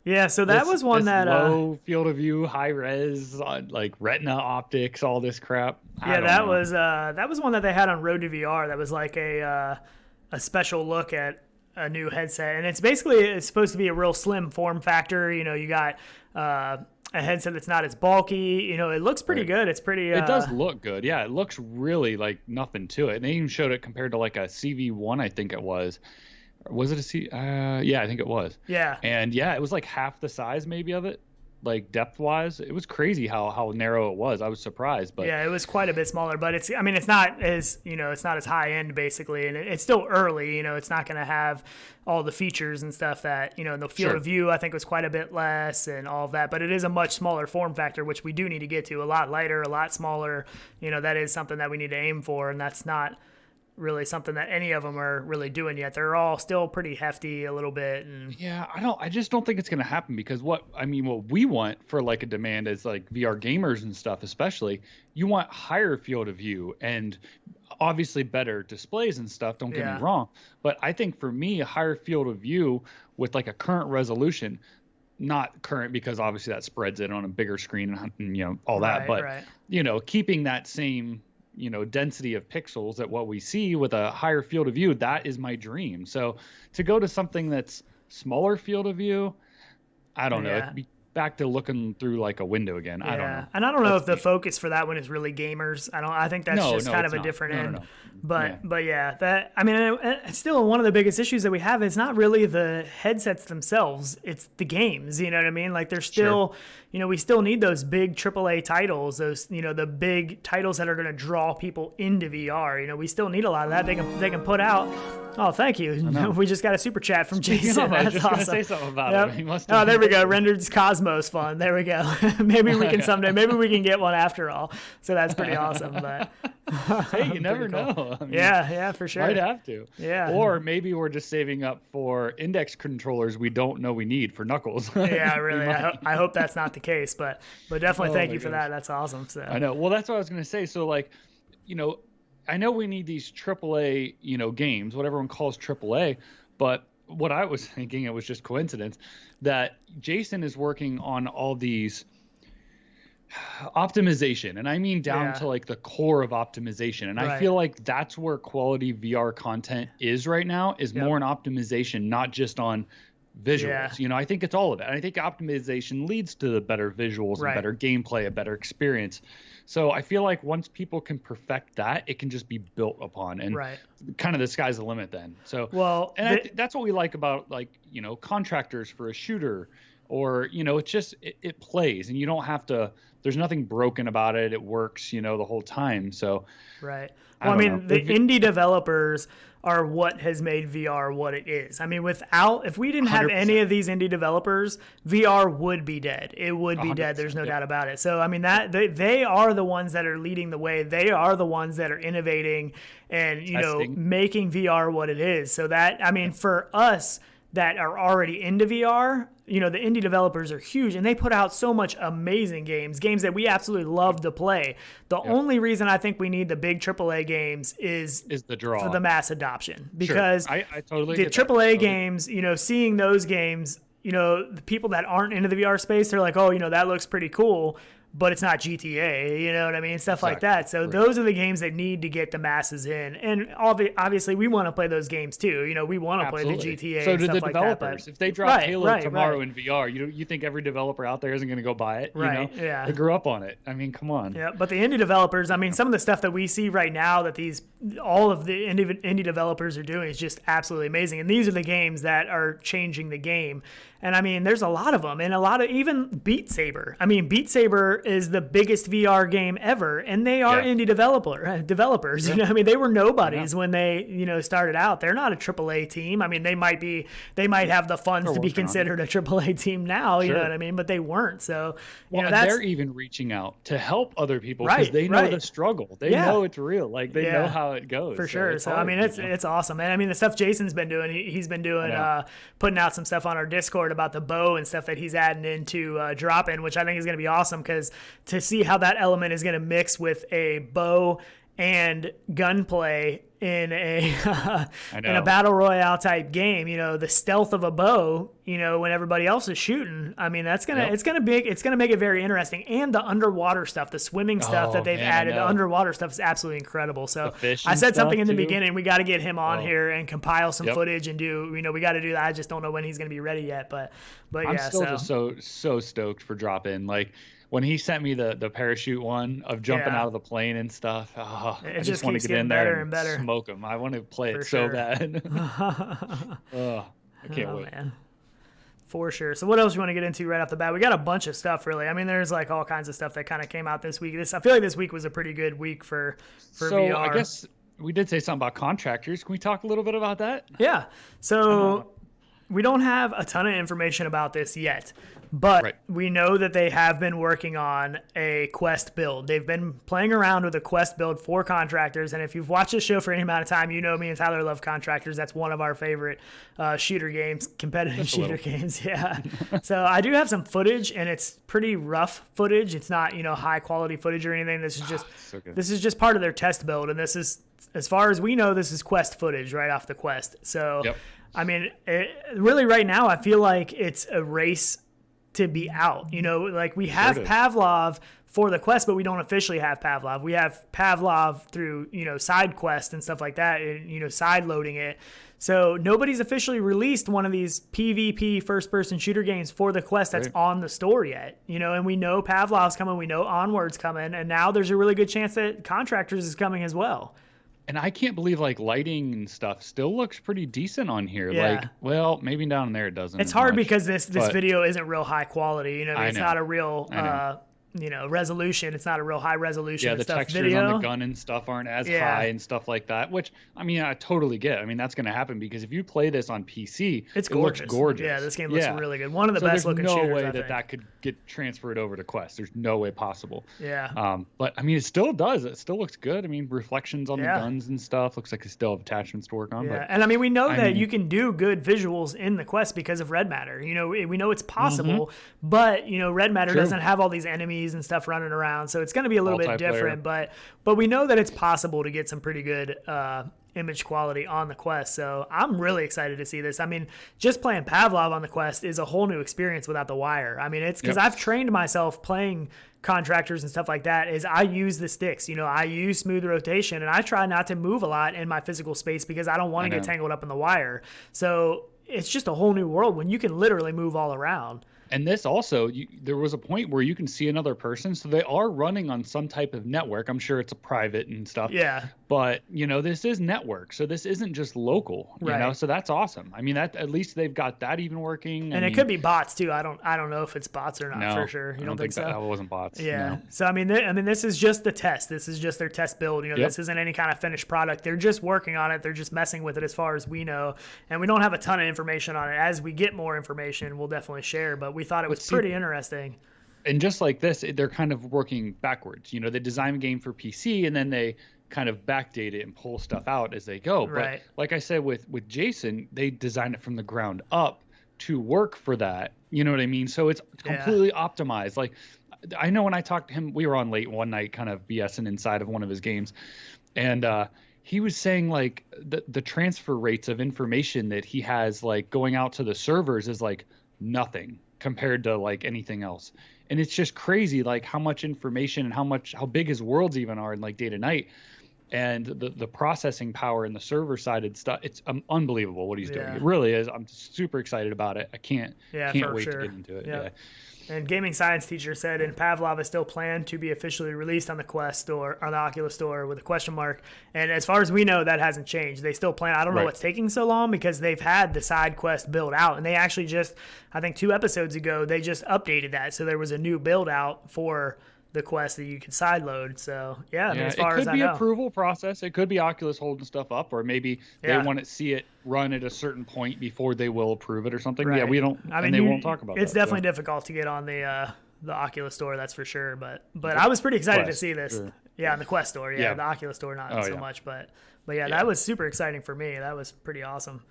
Yeah, so that was one that low field of view, high res, like Retina optics, all this crap. Yeah, that was one that they had on Road to VR. That was like a special look at a new headset, and it's supposed to be a real slim form factor. You got a headset that's not as bulky. It looks pretty good. It's pretty. It does look good. Yeah, it looks really like nothing to it. And they even showed it compared to like a CV1, I think it was. Was it a C? Yeah, I think it was. Yeah. And yeah, it was like half the size maybe of it, like depth wise. It was crazy how narrow it was. I was surprised, but yeah, it was quite a bit smaller. But it's not as it's not as high end basically, and it's still early. It's not going to have all the features and stuff that the field of view I think was quite a bit less and all of that. But it is a much smaller form factor, which we do need to get to. A lot lighter, a lot smaller. That is something that we need to aim for, and that's not really something that any of them are really doing yet. They're all still pretty hefty a little bit. And yeah, I just don't think it's going to happen, because what we want for like a demand is like VR gamers and stuff, especially, you want higher field of view and obviously better displays and stuff. Don't get me wrong. But I think for me, a higher field of view with like a current resolution, not current because obviously that spreads it on a bigger screen and all that, but keeping that same density of pixels at what we see with a higher field of view, that is my dream. So to go to something that's smaller field of view, I don't know. It'd be back to looking through like a window again. I don't know. And I don't know if the focus for that one is really gamers. I think that's just kind of a different end. No. But yeah, that, it's still one of the biggest issues that we have. It's not really the headsets themselves. It's the games, you know what I mean? Like there's still, we still need those big AAA titles, those, the big titles that are going to draw people into VR. We still need a lot of that. They can put out. Oh, thank you. We just got a super chat from Jason. That's just awesome. Say something about it. He must there we go. Rendered Cosmos fun. There we go. Maybe we can someday. Maybe we can get one after all. So that's pretty awesome. But hey, you never know. Yeah, for sure. Might have to. Yeah. Or maybe we're just saving up for index controllers we don't know we need for Knuckles. Yeah, really. I hope that's not the case, but definitely thank you for that. That's awesome. So I know. Well, that's what I was going to say. So like, I know we need these AAA, games, what everyone calls AAA, but what I was thinking, it was just coincidence that Jason is working on all these optimization, and I mean down to like the core of optimization. And I feel like that's where quality VR content is right now, is more in optimization, not just on visuals. I think it's all of it. And I think optimization leads to the better visuals and better gameplay, a better experience. So I feel like once people can perfect that, it can just be built upon, and kind of the sky's the limit then. So, that's what we like about like, Contractors for a shooter, or, it's just, it plays, and you don't have to, there's nothing broken about it. It works, the whole time. So, well, the indie developers are what has made VR what it is. If we didn't have 100%. Any of these indie developers, VR would be dead. It would be dead. There's no doubt about it. So, that they are the ones that are leading the way. They are the ones that are innovating and, making VR what it is. So that, for us, that are already into VR. You know, the indie developers are huge, and they put out so much amazing games that we absolutely love to play. The only reason I think we need the big AAA games is the draw for the mass adoption, because I totally the get that. AAA games, you know, seeing those games, you know, the people that aren't into the VR space, they're like, oh, you know, that looks pretty cool, but it's not GTA, you know what I mean? Stuff like that. So those are the games that need to get the masses in. And obviously, we want to play those games too. You know, we want to play the GTA so and do stuff the like developers. that. If they drop Halo tomorrow in VR, you think every developer out there isn't going to go buy it? You know? Yeah. They grew up on it. I mean, come on. Yeah, but the indie developers, I mean, some of the stuff that we see right now that all of the indie developers are doing is just absolutely amazing. And these are the games that are changing the game. And I mean, there's a lot of them, and a lot of even Beat Saber. I mean, Beat Saber is the biggest VR game ever, and they are indie developers. You know, I mean, they were nobodies when they, you know, started out. They're not a AAA team. I mean, they might have the funds to be considered a AAA team now. You know what I mean? But they weren't. So, you know, they're even reaching out to help other people because they know the struggle. They know it's real. Like they know how it goes. For sure. So I mean, it's awesome. And I mean, the stuff Jason's been doing, he's been doing, putting out some stuff on our Discord about the bow and stuff that he's adding into drop-in, which I think is going to be awesome, because to see how that element is going to mix with a bow and gunplay in a battle royale type game, you know, the stealth of a bow, you know, when everybody else is shooting. I mean, it's gonna make it very interesting. And the underwater stuff, the swimming stuff that they've added, the underwater stuff is absolutely incredible. So I said something in the beginning, we got to get him on here and compile some footage and do, you know, we got to do that. I just don't know when he's going to be ready yet, but I'm still just so stoked for drop in. Like, when he sent me the parachute one of jumping out of the plane and stuff, I just want to get in there and smoke him. I want to play it so bad. I can't wait. Man. For sure. So what else you want to get into right off the bat? We got a bunch of stuff, really. I mean, there's like all kinds of stuff that kind of came out this week. I feel like this week was a pretty good week for VR. I guess we did say something about contractors. Can we talk a little bit about that? Yeah. So we don't have a ton of information about this yet. But we know that they have been working on a Quest build. They've been playing around with a Quest build for Contractors. And if you've watched this show for any amount of time, you know me and Tyler love Contractors. That's one of our favorite shooter games, competitive shooter games. Yeah. So I do have some footage, and it's pretty rough footage. It's not, you know, high quality footage or anything. This is just part of their test build. And this is, as far as we know, this is Quest footage right off the Quest. So, I mean, really right now, I feel like it's a race to be out. You know, like we have Pavlov for the Quest, but we don't officially have Pavlov. We have Pavlov through, you know, side quest and stuff like that, and, you know, side loading it. So nobody's officially released one of these PvP first-person shooter games for the Quest that's on the store yet. You know, and we know Pavlov's coming, we know Onward's coming, and now there's a really good chance that Contractors is coming as well. And I can't believe like lighting and stuff still looks pretty decent on here. Like, well, maybe down there it doesn't. It's hard because this video isn't real high quality. You know, it's not a real you know, resolution. It's not a real high resolution. Yeah, the textures on the gun and stuff aren't as high and stuff like that, which, I mean, I totally get. I mean, that's going to happen because if you play this on PC, it looks gorgeous. Yeah, this game looks really good. One of the best looking shooters, there's no way that could get transferred over to Quest. There's no way possible. Yeah. But, I mean, it still does. It still looks good. I mean, reflections on the guns and stuff. Looks like they still have attachments to work on. Yeah, but, and I mean, we know that you can do good visuals in the Quest because of Red Matter. You know, we know it's possible, but, you know, Red Matter doesn't have all these enemies and stuff running around. So it's going to be a little bit different, but we know that it's possible to get some pretty good image quality on the Quest. So I'm really excited to see this. I mean, just playing Pavlov on the Quest is a whole new experience without the wire. I mean, it's because I've trained myself playing Contractors and stuff like that. Is I use the sticks, you know, I use smooth rotation, and I try not to move a lot in my physical space because I don't want to get tangled up in the wire. So it's just a whole new world when you can literally move all around. And this also, there was a point where you can see another person. So they are running on some type of network. I'm sure it's a private and stuff. Yeah. But, you know, this is network. So this isn't just local, you know, so that's awesome. I mean, that at least they've got that even working. And it could be bots too. I don't know if it's bots or not for sure. You don't think so? That wasn't bots. Yeah. No. So, I mean, this is just the test. This is just their test build. You know, this isn't any kind of finished product. They're just working on it. They're just messing with it as far as we know. And we don't have a ton of information on it. As we get more information, we'll definitely share. But we thought it was pretty interesting. And just like this, they're kind of working backwards. They design a game for PC and then they kind of backdate it and pull stuff out as they go. Right. But like I said, with Jason, they designed it from the ground up to work for that. You know what I mean? So it's completely optimized. Like, I know when I talked to him, we were on late one night kind of BSing inside of one of his games. And he was saying like the transfer rates of information that he has like going out to the servers is like nothing compared to like anything else. And it's just crazy like how much information and how big his worlds even are in like day to night. And the processing power and the server sided stuff, it's unbelievable what he's doing. It really is. I'm super excited about it. I can't wait to get into it. Yeah. And gaming science teacher said, and Pavlov is still planned to be officially released on the Quest Store, on the Oculus Store with a question mark. And as far as we know, that hasn't changed. They still plan. I don't know what's taking so long because they've had the side quest build out. And they actually just, I think 2 episodes ago, they just updated that. So there was a new build out for the quest that you could sideload. So I mean, as far as I know, it could be approval process. It could be Oculus holding stuff up, or maybe they want to see it run at a certain point before they will approve it or something. Right. Yeah, we don't. I mean, they won't talk about. It's definitely difficult to get on the Oculus Store, that's for sure. But I was pretty excited to see this. Sure. Yeah, on the Quest Store. Yeah, the Oculus Store not so much, but that was super exciting for me. That was pretty awesome.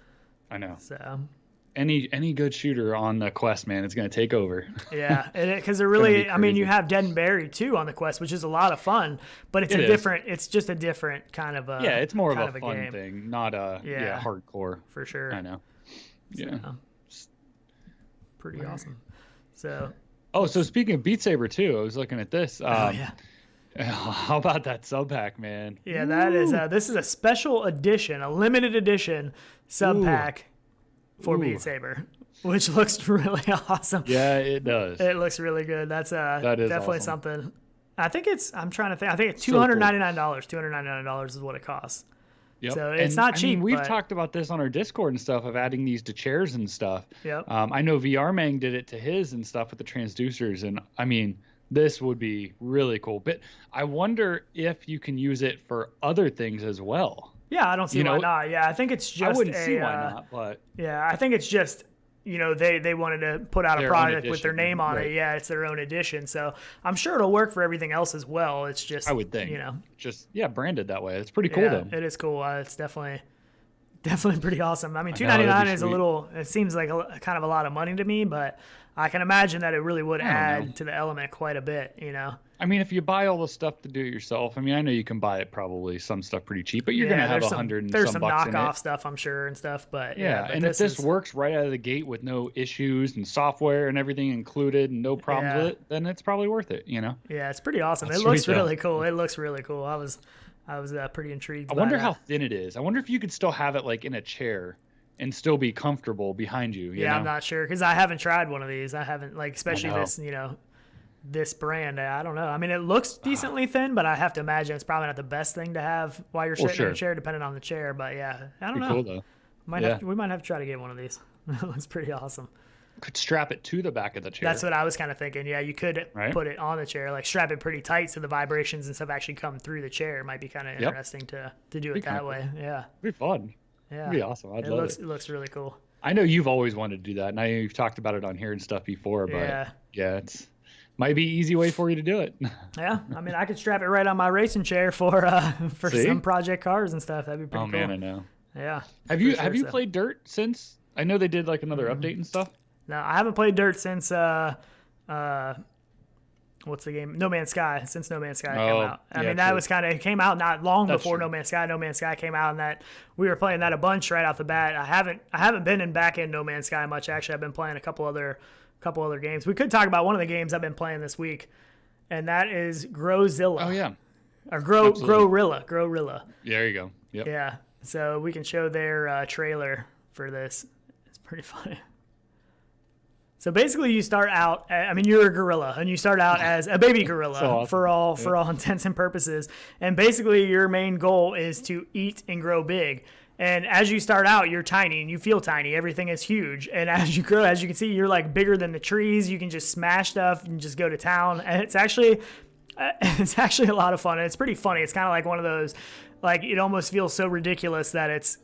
I know. So. Any good shooter on the Quest, man, it's going to take over. Yeah, because they're really, I mean, you have Dead and Buried too on the Quest, which is a lot of fun, but it's just a different kind of a it's more of a fun game. Thing, not a hardcore. For sure. I know. Yeah. Pretty awesome. So. Oh, so speaking of Beat Saber too, I was looking at this. How about that SUBPAC, man? Yeah, that is. This is a special edition, a limited edition SUBPAC. For Beat Saber, which looks really awesome. Yeah, it does. It looks really good. That is definitely awesome. Something. I think it's $299. $299 is what it costs. Yep. So it's not cheap. We've talked about this on our Discord and stuff of adding these to chairs and stuff. Yep. I know VR Mang did it to his and stuff with the transducers, and I mean, this would be really cool. But I wonder if you can use it for other things as well. Yeah, I don't see why not. Yeah, I think it's just I wouldn't see why not, but yeah, I think it's just they wanted to put out a product with their name on it. Yeah, it's their own edition. So I'm sure it'll work for everything else as well. It's just I would think just branded that way. It's pretty cool though. It is cool. It's definitely pretty awesome. I mean, $299 is a little. It seems like kind of a lot of money to me, but I can imagine that it really would add to the element quite a bit. I mean, if you buy all the stuff to do it yourself, I mean, I know you can buy it probably some stuff pretty cheap, but you're gonna have $100 and some bucks in it. There's some knockoff stuff, I'm sure, and stuff, but but and if this works right out of the gate with no issues and software and everything included and no problems with it, then it's probably worth it. Yeah, it's pretty awesome. It looks really cool. It looks really cool. I was pretty intrigued. I wonder how thin it is. I wonder if you could still have it like in a chair and still be comfortable behind you. You know? I'm not sure because I haven't tried one of these. I haven't especially this this brand. I don't know. I mean, it looks decently thin, but I have to imagine it's probably not the best thing to have while you're sitting in a chair, depending on the chair. But I don't know. Cool though. We might have to try to get one of these. It looks pretty awesome. Could strap it to the back of the chair. That's what I was kind of thinking. Yeah, you could put it on the chair, like strap it pretty tight so the vibrations and stuff actually come through the chair. It might be kind of interesting to do it that way. Yeah. It'd be fun. Yeah. It'd be awesome. I'd love it. It looks really cool. I know you've always wanted to do that, and I know you've talked about it on here and stuff before, but it's might be an easy way for you to do it. Yeah, I mean, I could strap it right on my racing chair for some project cars and stuff. That'd be pretty cool. Oh man, I know. Yeah. Have you played Dirt since? I know they did like another update and stuff. No, I haven't played Dirt since what's the game? No Man's Sky. Since No Man's Sky came out. I mean, that was it came out not long before No Man's Sky. No Man's Sky came out, and that we were playing that a bunch right off the bat. I haven't been back in No Man's Sky much actually. I've been playing a couple other games. We could talk about one of the games I've been playing this week, and that is GrowZilla. Oh yeah. Or GrowRilla. GrowRilla. There you go. Yep. Yeah. So we can show their trailer for this. It's pretty funny. So basically, you start out. I mean, you're a gorilla, and you start out as a baby gorilla awesome. for all intents and purposes. And basically, your main goal is to eat and grow big. And as you start out, you're tiny and you feel tiny. Everything is huge. And as you grow, as you can see, you're like bigger than the trees. You can just smash stuff and just go to town. And it's actually a lot of fun. And it's pretty funny. It's kind of like one of those, like it almost feels so ridiculous that it's,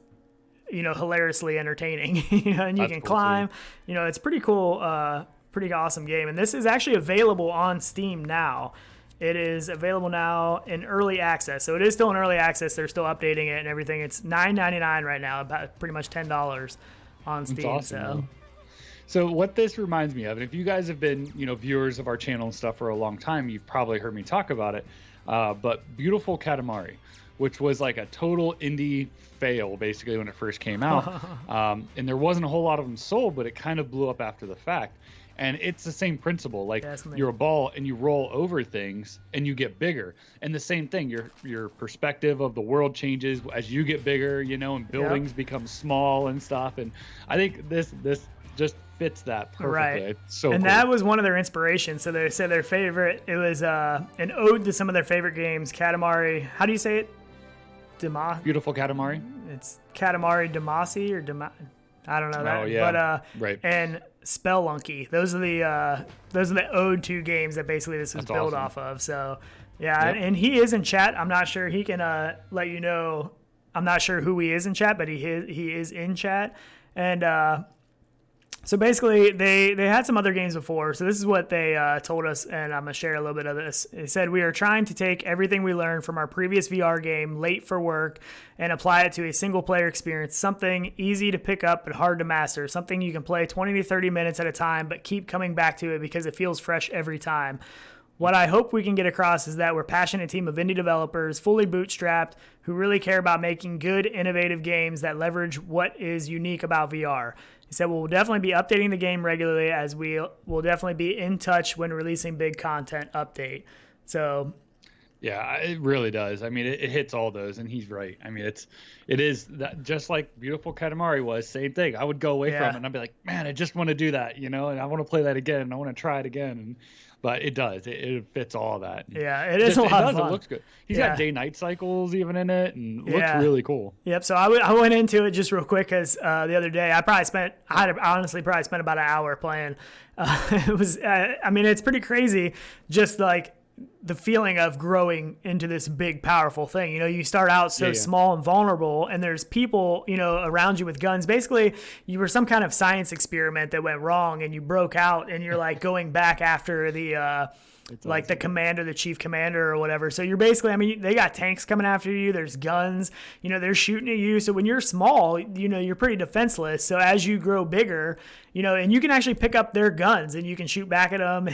hilariously entertaining. And you can climb. It's pretty cool pretty awesome game. And this is actually available on Steam now. It is available now in early access. So it is still in early access. They're still updating it and everything. It's $9.99 right now, about pretty much $10 on Steam. That's awesome, so what this reminds me of, and if you guys have been, viewers of our channel and stuff for a long time, you've probably heard me talk about it. But Beautiful Katamari, which was like a total indie fail basically when it first came out. And there wasn't a whole lot of them sold, but it kind of blew up after the fact. And it's the same principle. Like you're a ball and you roll over things and you get bigger. And the same thing, your perspective of the world changes as you get bigger, and buildings become small and stuff. And I think this just fits that perfectly. Right. It's so and cool. That was one of their inspirations. So they said their favorite, it was an ode to some of their favorite games, Katamari. How do you say it? Beautiful Katamari. It's Katamari Damacy or I don't know that. Oh yeah. But right. And Spelunky. Those are the ode to games that basically this is built off of. So yeah, and he is in chat. I'm not sure he can let you know. I'm not sure who he is in chat, but he is in chat. And so basically, they had some other games before. So this is what they told us, and I'm going to share a little bit of this. They said, we are trying to take everything we learned from our previous VR game, Late for Work, and apply it to a single-player experience, something easy to pick up but hard to master, something you can play 20 to 30 minutes at a time but keep coming back to it because it feels fresh every time. What I hope we can get across is that we're a passionate team of indie developers, fully bootstrapped, who really care about making good, innovative games that leverage what is unique about VR. He said, we'll definitely be updating the game regularly, as we will definitely be in touch when releasing big content update. So yeah, it really does. I mean, it hits all those, and he's right. I mean, it is that, just like Beautiful Katamari was, same thing. I would go away from it and I'd be like, man, I just want to do that, and I want to play that again, and I want to try it again. But it does. It fits all that. Yeah, it is a lot of fun. It looks good. He's got day-night cycles even in it, and looks really cool. Yep. So I went into it just real quick because the other day I honestly probably spent about an hour playing. It was, I mean, it's pretty crazy. Just like the feeling of growing into this big, powerful thing. You start out so small and vulnerable, and there's people, around you with guns. Basically, you were some kind of science experiment that went wrong, and you broke out, and you're like going back after the like the commander, the chief commander or whatever. So you're basically, I mean, they got tanks coming after you. There's guns, they're shooting at you. So when you're small, you're pretty defenseless. So as you grow bigger, and you can actually pick up their guns and you can shoot back at them,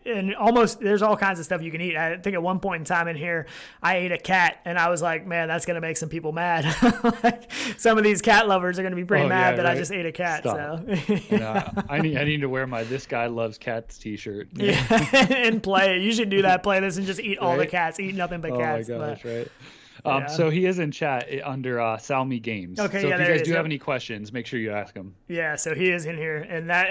and almost there's all kinds of stuff you can eat. I think at one point in time in here, I ate a cat, and I was like, man, that's gonna make some people mad. Like, some of these cat lovers are gonna be pretty mad that I just ate a cat. Stop. So I need to wear my "This Guy Loves Cats" T-shirt. Yeah. And play it. You should do that. Play this and just eat all the cats. Eat nothing but cats. Oh my gosh, right. So he is in chat under Salmi Games. Okay, so if you guys do have any questions, make sure you ask him. Yeah, so he is in here, and that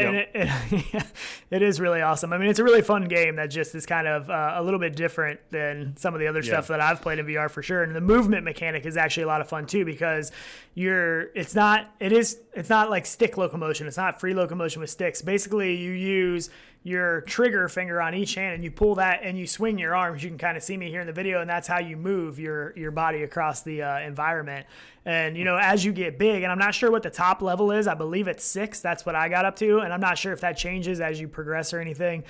it is really awesome. I mean, it's a really fun game that just is kind of a little bit different than some of the other stuff that I've played in VR for sure. And the movement mechanic is actually a lot of fun too, because it's not like stick locomotion. It's not free locomotion with sticks. Basically, you use your trigger finger on each hand and you pull that and you swing your arms. You can kind of see me here in the video, and that's how you move your body across the environment. And as you get big, and I'm not sure what the top level is, I believe it's 6. That's what I got up to, and I'm not sure if that changes as you progress or anything.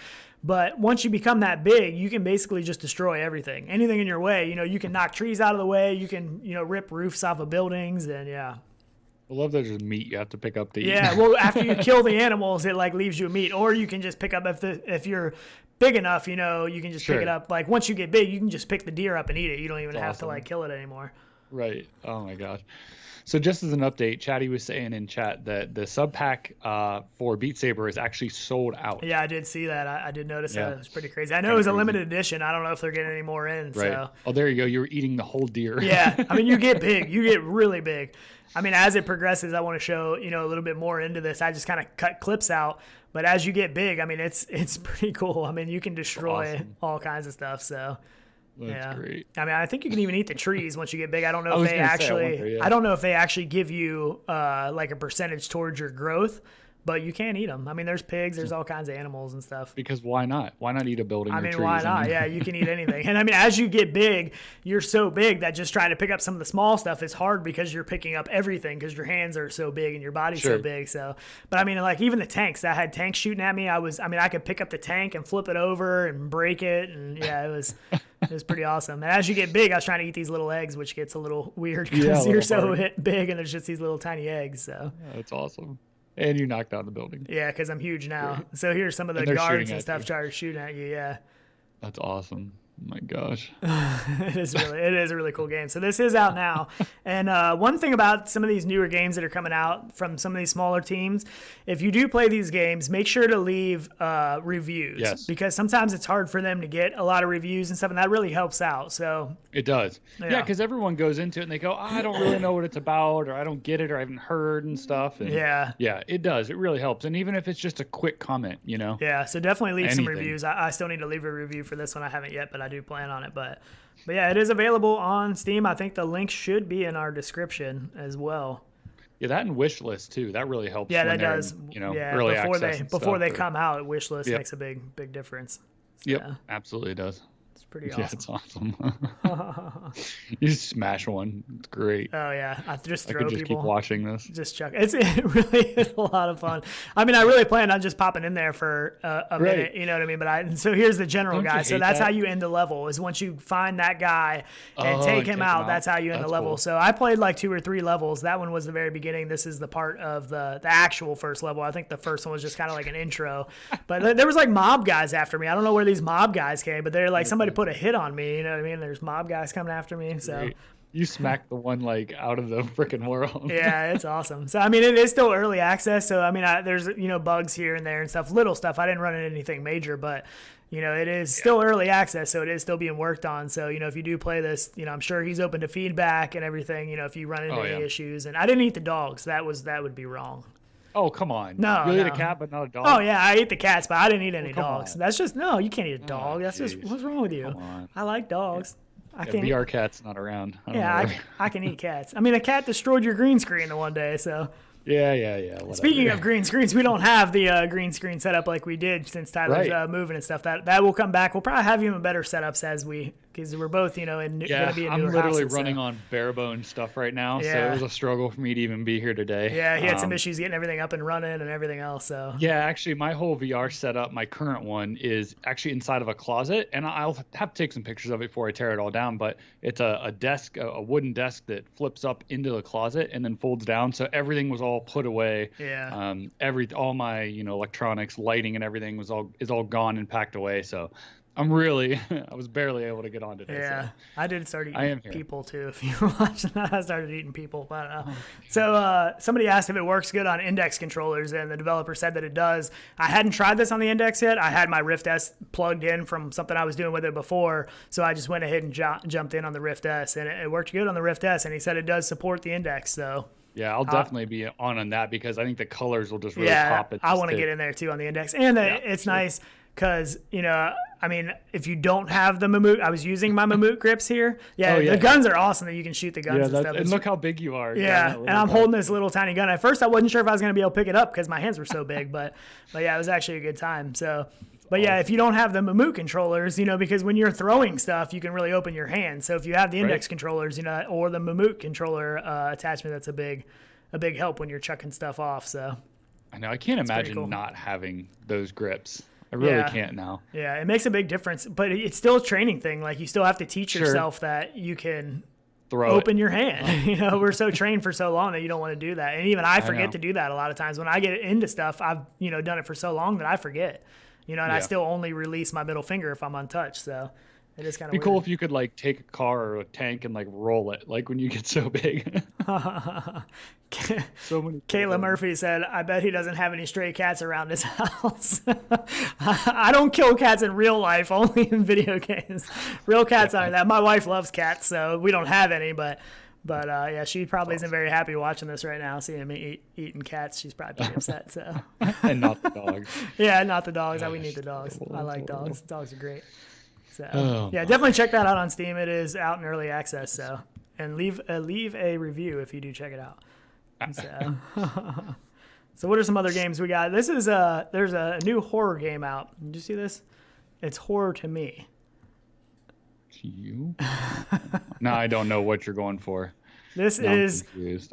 But once you become that big, you can basically just destroy everything, anything in your way. You can knock trees out of the way, you can rip roofs off of buildings, and I love that there's meat you have to pick up to eat. Yeah, well, after you kill the animals, it like leaves you a meat, or you can just pick up if you're big enough, you can just pick it up. Like once you get big, you can just pick the deer up and eat it. You don't even have to like kill it anymore. Right. Oh my gosh. So just as an update, Chatty was saying in chat that the SUBPAC for Beat Saber is actually sold out. Yeah, I did see that. I did notice that. It was pretty crazy. I know it was a limited edition. I don't know if they're getting any more in. Right. So. Oh, there you go. You were eating the whole deer. Yeah. I mean, you get big. You get really big. I mean, as it progresses, I want to show, a little bit more into this. I just kind of cut clips out. But as you get big, I mean, it's pretty cool. I mean, you can destroy all kinds of stuff. So. That's great. I mean, I think you can even eat the trees once you get big. I don't know if they actually give you like a percentage towards your growth, but you can eat them. I mean, there's pigs, there's all kinds of animals and stuff. Because why not? Why not eat a building or trees? Why not? Yeah, you can eat anything. And I mean, as you get big, you're so big that just trying to pick up some of the small stuff is hard because you're picking up everything because your hands are so big and your body's so big. So, but I mean, like even the tanks, I had tanks shooting at me. I could pick up the tank and flip it over and break it. And yeah, it was pretty awesome. And as you get big, I was trying to eat these little eggs, which gets a little weird because you're so big and there's just these little tiny eggs. So that's awesome. And you knocked down the building. Yeah, because I'm huge now. Great. So here's some of the guards and stuff trying to shoot at you. Yeah. That's awesome. Oh my gosh. It is a really cool game. So this is out now. And one thing about some of these newer games that are coming out from some of these smaller teams, if you do play these games, make sure to leave reviews. Yes. Because sometimes it's hard for them to get a lot of reviews and stuff, and that really helps out. So it does. Yeah, because everyone goes into it and they go, I don't really know what it's about, or I don't get it, or I haven't heard and stuff. And yeah, it does. It really helps. And even if it's just a quick comment, you know. Yeah, so definitely leave some reviews. I still need to leave a review for this one. I haven't yet, but I do plan on it. But yeah, it is available on Steam. I think the link should be in our description as well. Yeah, that and wishlist too. That really helps. Yeah, that does. Early access before they come out, wishlist makes a big difference. So, yep, absolutely does. It's pretty awesome. Yeah, it's awesome. You just smash one. It's great. Oh yeah, I just throw I could just people. Keep watching this. Just chuck. It really is a lot of fun. I mean, I really plan on just popping in there for a minute. You know what I mean? But so here's the general guy. So that's how you end the level. Is once you find that guy and take him out. That's how you end the level. Cool. So I played like 2 or 3 levels. That one was the very beginning. This is the part of the actual first level. I think the first one was just kind of like an intro. But there was like mob guys after me. I don't know where these mob guys came, but they're like somebody put a hit on me. You know what I mean? There's mob guys coming after me. So. Great. You smacked the one like out of the freaking world. Yeah, it's awesome. So I mean, it is still early access. So I mean, there's bugs here and there and stuff, little stuff. I didn't run into anything major, but it is still early access, so it is still being worked on. So if you do play this, I'm sure he's open to feedback and everything. If you run into any issues, and I didn't eat the dogs. That would be wrong. Oh, come on. No, you ate a cat, but not a dog. Oh yeah, I ate the cats, but I didn't eat any dogs. On. That's just you can't eat a dog. That's just what's wrong with you? I like dogs. Yeah. I can't. VR cat's not around. I can eat cats. I mean, a cat destroyed your green screen the one day, so. Yeah. Whatever. Speaking of green screens, we don't have the green screen setup like we did since Tyler's moving and stuff. That will come back. We'll probably have even better setups because we're both going to be in newer houses. I'm literally running on bare bone stuff right now, so it was a struggle for me to even be here today. Yeah, he had some issues getting everything up and running and everything else. So yeah, actually, my whole VR setup, my current one, is actually inside of a closet, and I'll have to take some pictures of it before I tear it all down. But it's a desk, a wooden desk that flips up into the closet and then folds down, so everything was all put away. Yeah. All my electronics, lighting, and everything is all gone and packed away. So I was barely able to get on today. Yeah, so. I did start eating people too. If you were watching that, I started eating people. But I don't know. So somebody asked if it works good on index controllers, and the developer said that it does. I hadn't tried this on the index yet. I had my Rift S plugged in from something I was doing with it before, so I just went ahead and jumped in on the Rift S, and it worked good on the Rift S. And he said it does support the index. So. Yeah, I'll definitely be on that because I think the colors will just really pop it. I want to get in there too on the index, and it's nice. Because, I mean, if you don't have the Mammut, I was using my Mammut grips here. Yeah, the guns are awesome that you can shoot the guns and stuff. And look how big you are. Yeah, and I'm holding this little tiny gun. At first, I wasn't sure if I was going to be able to pick it up because my hands were so big. But yeah, it was actually a good time. So, but yeah, if you don't have the Mammut controllers, because when you're throwing stuff, you can really open your hands. So if you have the index controllers, or the Mammut controller attachment, that's a big help when you're chucking stuff off. So I know I can't imagine not having those grips. I really can't now. Yeah, it makes a big difference, but it's still a training thing. Like you still have to teach yourself that you can open your hand. We're so trained for so long that you don't want to do that. And even I forget to do that a lot of times. When I get into stuff, I've, done it for so long that I forget, and I still only release my middle finger if I'm untouched. So it is kind of weird. Cool if you could like take a car or a tank and like roll it, like when you get so big. So many. Kayla Murphy said, "I bet he doesn't have any stray cats around his house." I don't kill cats in real life, only in video games. Real cats aren't that. My wife loves cats, so we don't have any. But yeah, she probably isn't very happy watching this right now, seeing me eating cats. She's probably pretty upset. So. And not the dogs. Yeah, not the dogs. We need the dogs. I like dogs. Dogs are great. So yeah, definitely check that out on Steam. It is out in early access. So and leave a review if you do check it out. So So what are some other games we got? This is there's a new horror game out. Did you see this? It's horror to me. You? No, I don't know what you're going for. This is Wraith,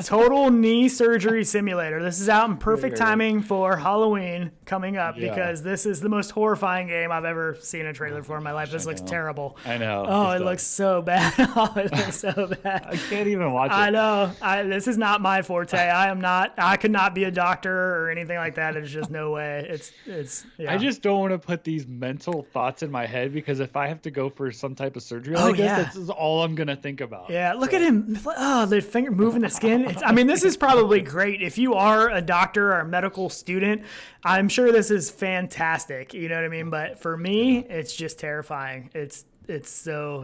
Total Knee Surgery Simulator. This is out in perfect timing for Halloween coming up because this is the most horrifying game I've ever seen a trailer for in my life. This looks terrible. I know. Oh, it looks so bad. Oh, it looks so bad. I can't even watch it. I know. This is not my forte. I could not be a doctor or anything like that. There's just no way. It's. Yeah. I just don't want to put these mental thoughts in my head because if I have to go for some type of surgery like this, this is all I'm gonna think about. Yeah. Look at him. Oh, the finger moving the skin. I mean, this is probably great if you are a doctor or a medical student. I'm sure this is fantastic. You know what I mean? But for me, it's just terrifying. It's so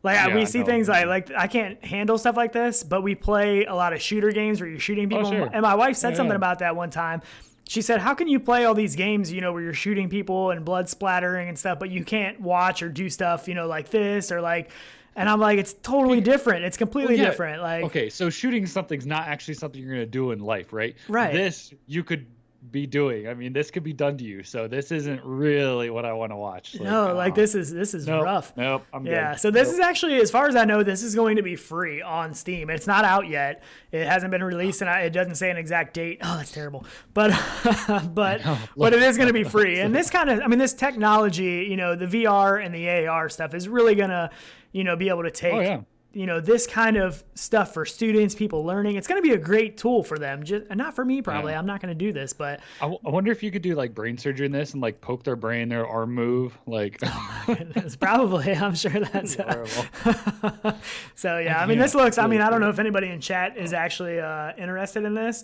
we see things like I can't handle stuff like this, but we play a lot of shooter games where you're shooting people. Sure. And my wife said something about that one time. She said, how can you play all these games, where you're shooting people and blood splattering and stuff, but you can't watch or do stuff, like this or like. And I'm like, it's totally different. It's completely different. Like, okay, so shooting something's not actually something you're gonna do in life, right? Right. This you could be doing. I mean, this could be done to you. So this isn't really what I want to watch. This is rough. Nope. I'm good. Yeah. So this is actually, as far as I know, this is going to be free on Steam. It's not out yet. It hasn't been released, and it doesn't say an exact date. Oh, that's terrible. But but it is going to be free. And this this technology, the VR and the AR stuff is really gonna, be able to take. This kind of stuff for students, people learning. It's going to be a great tool for them. Just not for me, probably. I'm not going to do this, but I wonder if you could do like brain surgery in this and like poke their brain, their arm move, like. Oh my goodness, probably. I'm sure that's horrible. So yeah, this looks. I don't know if anybody in chat is actually interested in this.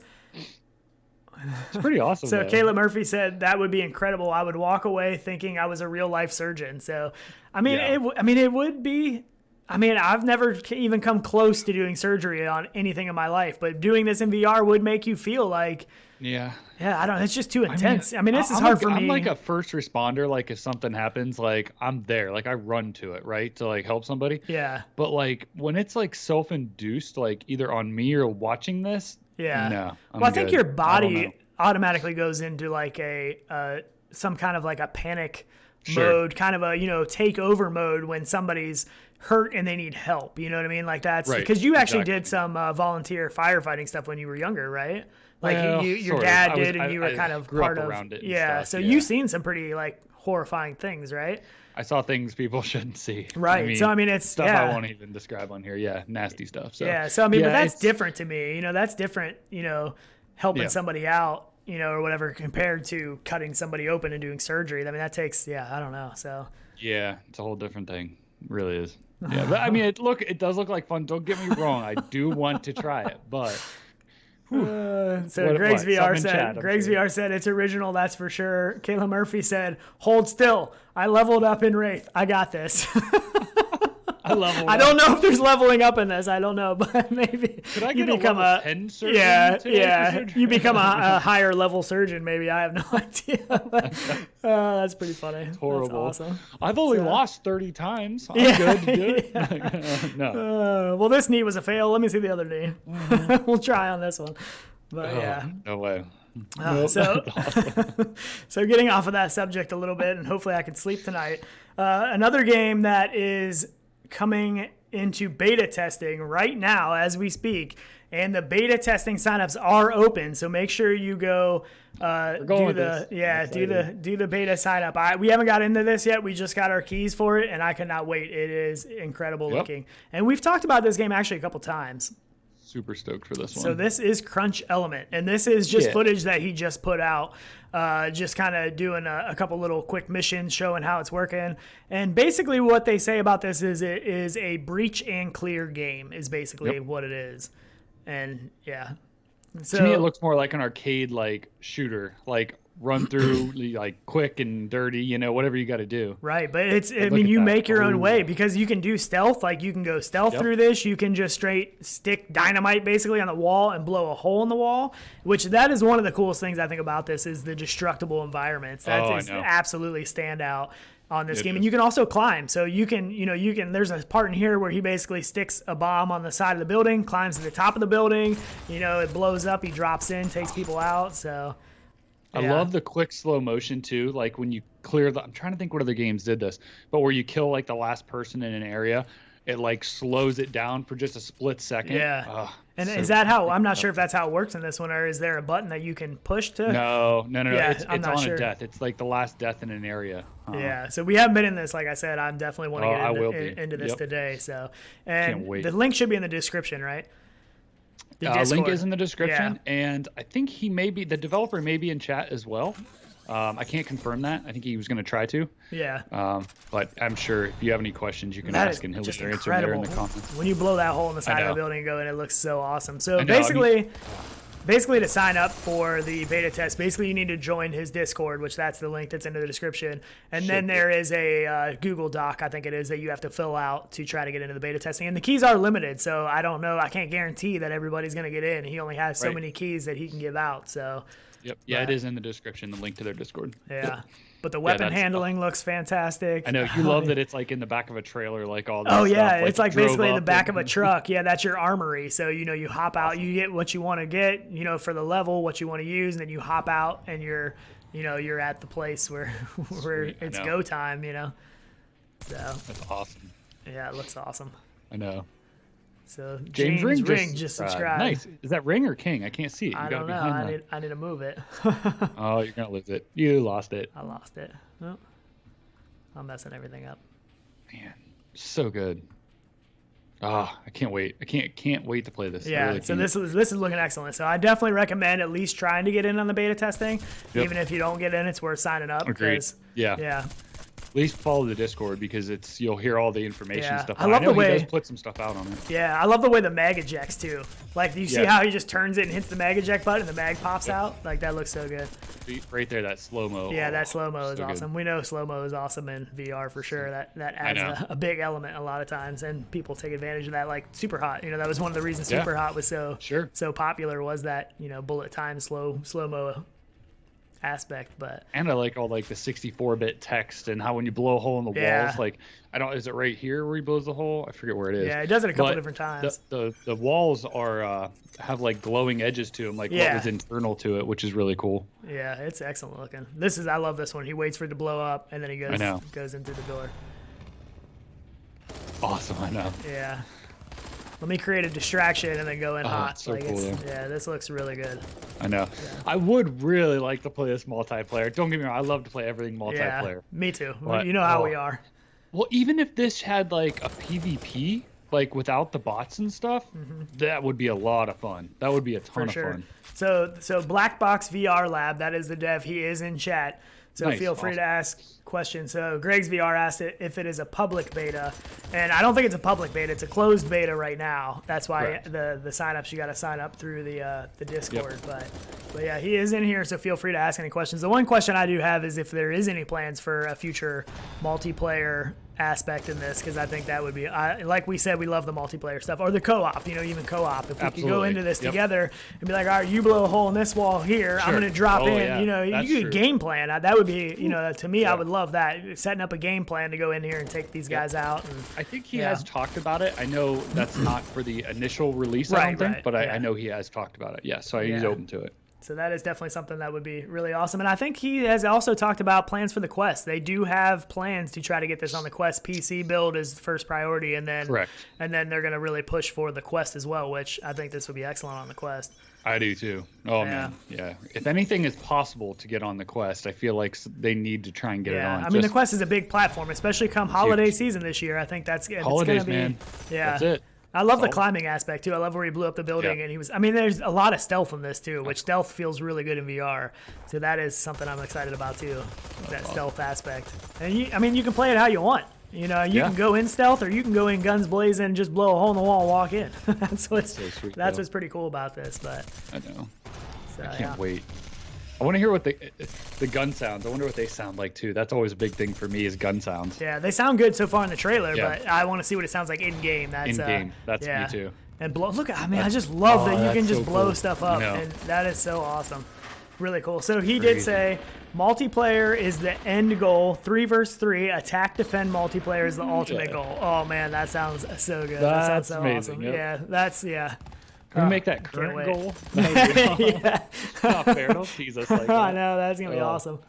It's pretty awesome. So Caleb Murphy said that would be incredible. I would walk away thinking I was a real life surgeon. So, it would be. I've never even come close to doing surgery on anything in my life, but doing this in VR would make you feel like, I don't know. It's just too intense. This is hard for me. I'm like a first responder. Like if something happens, like I'm there, like I run to it, right? To like help somebody. Yeah. But like when it's like self-induced, like either on me or watching this. Yeah. No. I think your body automatically goes into like some kind of like a panic mode, kind of a, take over mode when somebody's hurt and they need help. You know what I mean? Like that's because you actually did some volunteer firefighting stuff when you were younger, right? Like your dad did, and you were kind of part of it. Yeah. So you've seen some pretty like horrifying things, right? I saw things people shouldn't see. Right. It's stuff I won't even describe on here. Yeah. Nasty stuff. So but that's different to me. That's different, helping somebody out, or whatever, compared to cutting somebody open and doing surgery. That takes, I don't know. So yeah, it's a whole different thing. It really is. Yeah, but it does look like fun. Don't get me wrong. I do want to try it, but. Greg's VR said it's original. That's for sure. Kayla Murphy said, hold still. I leveled up in Wraith. I got this. I don't know if there's leveling up in this. I don't know, but maybe could I get you become a 10 surgeon? Yeah. You become a higher level surgeon. Maybe I have no idea. But, that's pretty funny. It's horrible. That's awesome. I've only lost 30 times. I'm good to do it. No. Well, this knee was a fail. Let me see the other knee. Mm-hmm. We'll try on this one. But no way. So getting off of that subject a little bit, and hopefully I can sleep tonight. Another game that is coming into beta testing right now as we speak, and the beta testing signups are open, so make sure you go do the beta sign up. We haven't got into this yet. We just got our keys for it, and I cannot wait. It is incredible looking, and we've talked about this game actually a couple times. Super stoked for this one. So this is Crunch Element, and this is just footage that he just put out, just kind of doing a couple little quick missions showing how it's working. And basically what they say about this is it is a breach and clear game is basically what it is. And so to me it looks more like an arcade like shooter, like run through like quick and dirty, whatever you got to do. Right, but you make your own way, because you can do stealth. Like you can go stealth through this. You can just straight stick dynamite basically on the wall and blow a hole in the wall, which that is one of the coolest things I think about this is the destructible environments. That is absolutely stand out on this game. And you can also climb. So you can, there's a part in here where he basically sticks a bomb on the side of the building, climbs to the top of the building, it blows up, he drops in, takes people out. So I love the quick slow motion too. Like when you clear I'm trying to think what other games did this, but where you kill like the last person in an area, it like slows it down for just a split second. Yeah. And is that how, I'm not sure if that's how it works in this one, or is there a button that you can push to? No. Yeah, it's on a death. It's like the last death in an area. Yeah. So we haven't been in this. Like I said, I'm definitely want to get into this today. So, and can't wait. The link should be in the description, right? The link is in the description. And I think the developer may be in chat as well. I can't confirm that. I think he was going to try to. Yeah. But I'm sure if you have any questions, you can ask, and he'll just answer there in the comments. When you blow that hole in the side of the building and go in, it looks so awesome. So basically to sign up for the beta test, basically you need to join his Discord, which that's the link that's in the description. And then there is a Google Doc, I think it is, that you have to fill out to try to get into the beta testing. And the keys are limited, so I don't know. I can't guarantee that everybody's going to get in. He only has so many keys that he can give out. So. Yep. Yeah, it is in the description, the link to their Discord. Yeah. But the weapon handling looks fantastic. I know. You love that it's like in the back of a trailer, like all this stuff. Like it's like basically in the back of a truck. Yeah, that's your armory. So, you hop out, you get what you want to get, for the level, what you want to use, and then you hop out and you're at the place where it's go time, So. That's awesome. Yeah, it looks awesome. I know. So James Ring just subscribed. Nice. Is that Ring or King? I can't see it. I don't know. I need to move it. Oh, you're gonna lose it. You lost it. I lost it. Oh. I'm messing everything up. Man, so good. I can't wait. I can't wait to play this. Yeah. Really so this is looking excellent. So I definitely recommend at least trying to get in on the beta testing. Yep. Even if you don't get in, it's worth signing up. Agreed. Yeah. Yeah. At least follow the Discord because you'll hear all the information stuff. I love the way he does put some stuff out on it. Yeah, I love the way the mag ejects too. Like, do you see how he just turns it and hits the mag eject button and the mag pops out? Like, that looks so good. Right there, that slow mo. Yeah, that slow mo is awesome. Good. We know slow mo is awesome in VR for sure. That adds a big element a lot of times, and people take advantage of that. Like Super Hot, that was one of the reasons Super Hot was so popular, was that bullet time slow mo aspect. But and I like all like the 64-bit text and how when you blow a hole in the walls, like is it right here where he blows the hole? I forget where it is. Yeah, it does it a couple different times. The walls are have like glowing edges to them, like what was internal to it, which is really cool. Yeah, it's excellent looking. I love this one. He waits for it to blow up and then he goes in through the door. Awesome, I know. Yeah. Let me create a distraction and then go in hot. So cool, this looks really good. I know. Yeah. I would really like to play this multiplayer. Don't get me wrong. I love to play everything multiplayer. Yeah, me too. But, you know how we are. Well, even if this had like a PvP, like without the bots and stuff, that would be a lot of fun. That would be a ton of fun. So Black Box VR Lab, that is the dev. He is in chat. So feel free to ask questions. So Greg's VR asked if it is a public beta, and I don't think it's a public beta. It's a closed beta right now. That's why the signups, you got to sign up through the Discord. But yeah, he is in here. So feel free to ask any questions. The one question I do have is if there is any plans for a future multiplayer aspect in this, because I think that would be like we said, we love the multiplayer stuff, or the co-op, even co-op. If we could go into this together and be like, all right, you blow a hole in this wall here, I'm going to drop in, you could game plan. That would be, to me, I would love that, setting up a game plan to go in here and take these guys out. And, I think he has talked about it. I know that's not for the initial release, I don't think, but I know he has talked about it. Yeah, so he's open to it. So that is definitely something that would be really awesome. And I think he has also talked about plans for the Quest. They do have plans to try to get this on the Quest. PC build is the first priority, and then they're going to really push for the Quest as well, which I think this would be excellent on the Quest. I do too. Oh man, yeah. If anything is possible to get on the Quest, I feel like they need to try and get it on. I mean, the Quest is a big platform, especially come holiday season this year. I think that's holidays, it's going to be, man. That's it. I love the climbing aspect too. I love where he blew up the building and he was. I mean, there's a lot of stealth in this too, which stealth feels really good in VR. So that is something I'm excited about too. That stealth aspect. And you can play it how you want. You can go in stealth, or you can go in guns blazing, just blow a hole in the wall and walk in. That's what's pretty cool about this. But I know. So, I can't wait. I want to hear what the gun sounds. I wonder what they sound like too. That's always a big thing for me, is gun sounds. Yeah, they sound good so far in the trailer, but I want to see what it sounds like in game. That's in game. That's me too. And look, I just love that you can just blow stuff up, and that is so awesome. Really cool. So he did say Multiplayer is the end goal. 3 versus 3. Attack, defend, multiplayer is the ultimate goal. Oh, man, that sounds so good. That sounds so amazing. awesome. Yep. Yeah, that's, Can we make that current goal? Yeah. It's not fair. Don't tease us like that. I know, that's going to be awesome.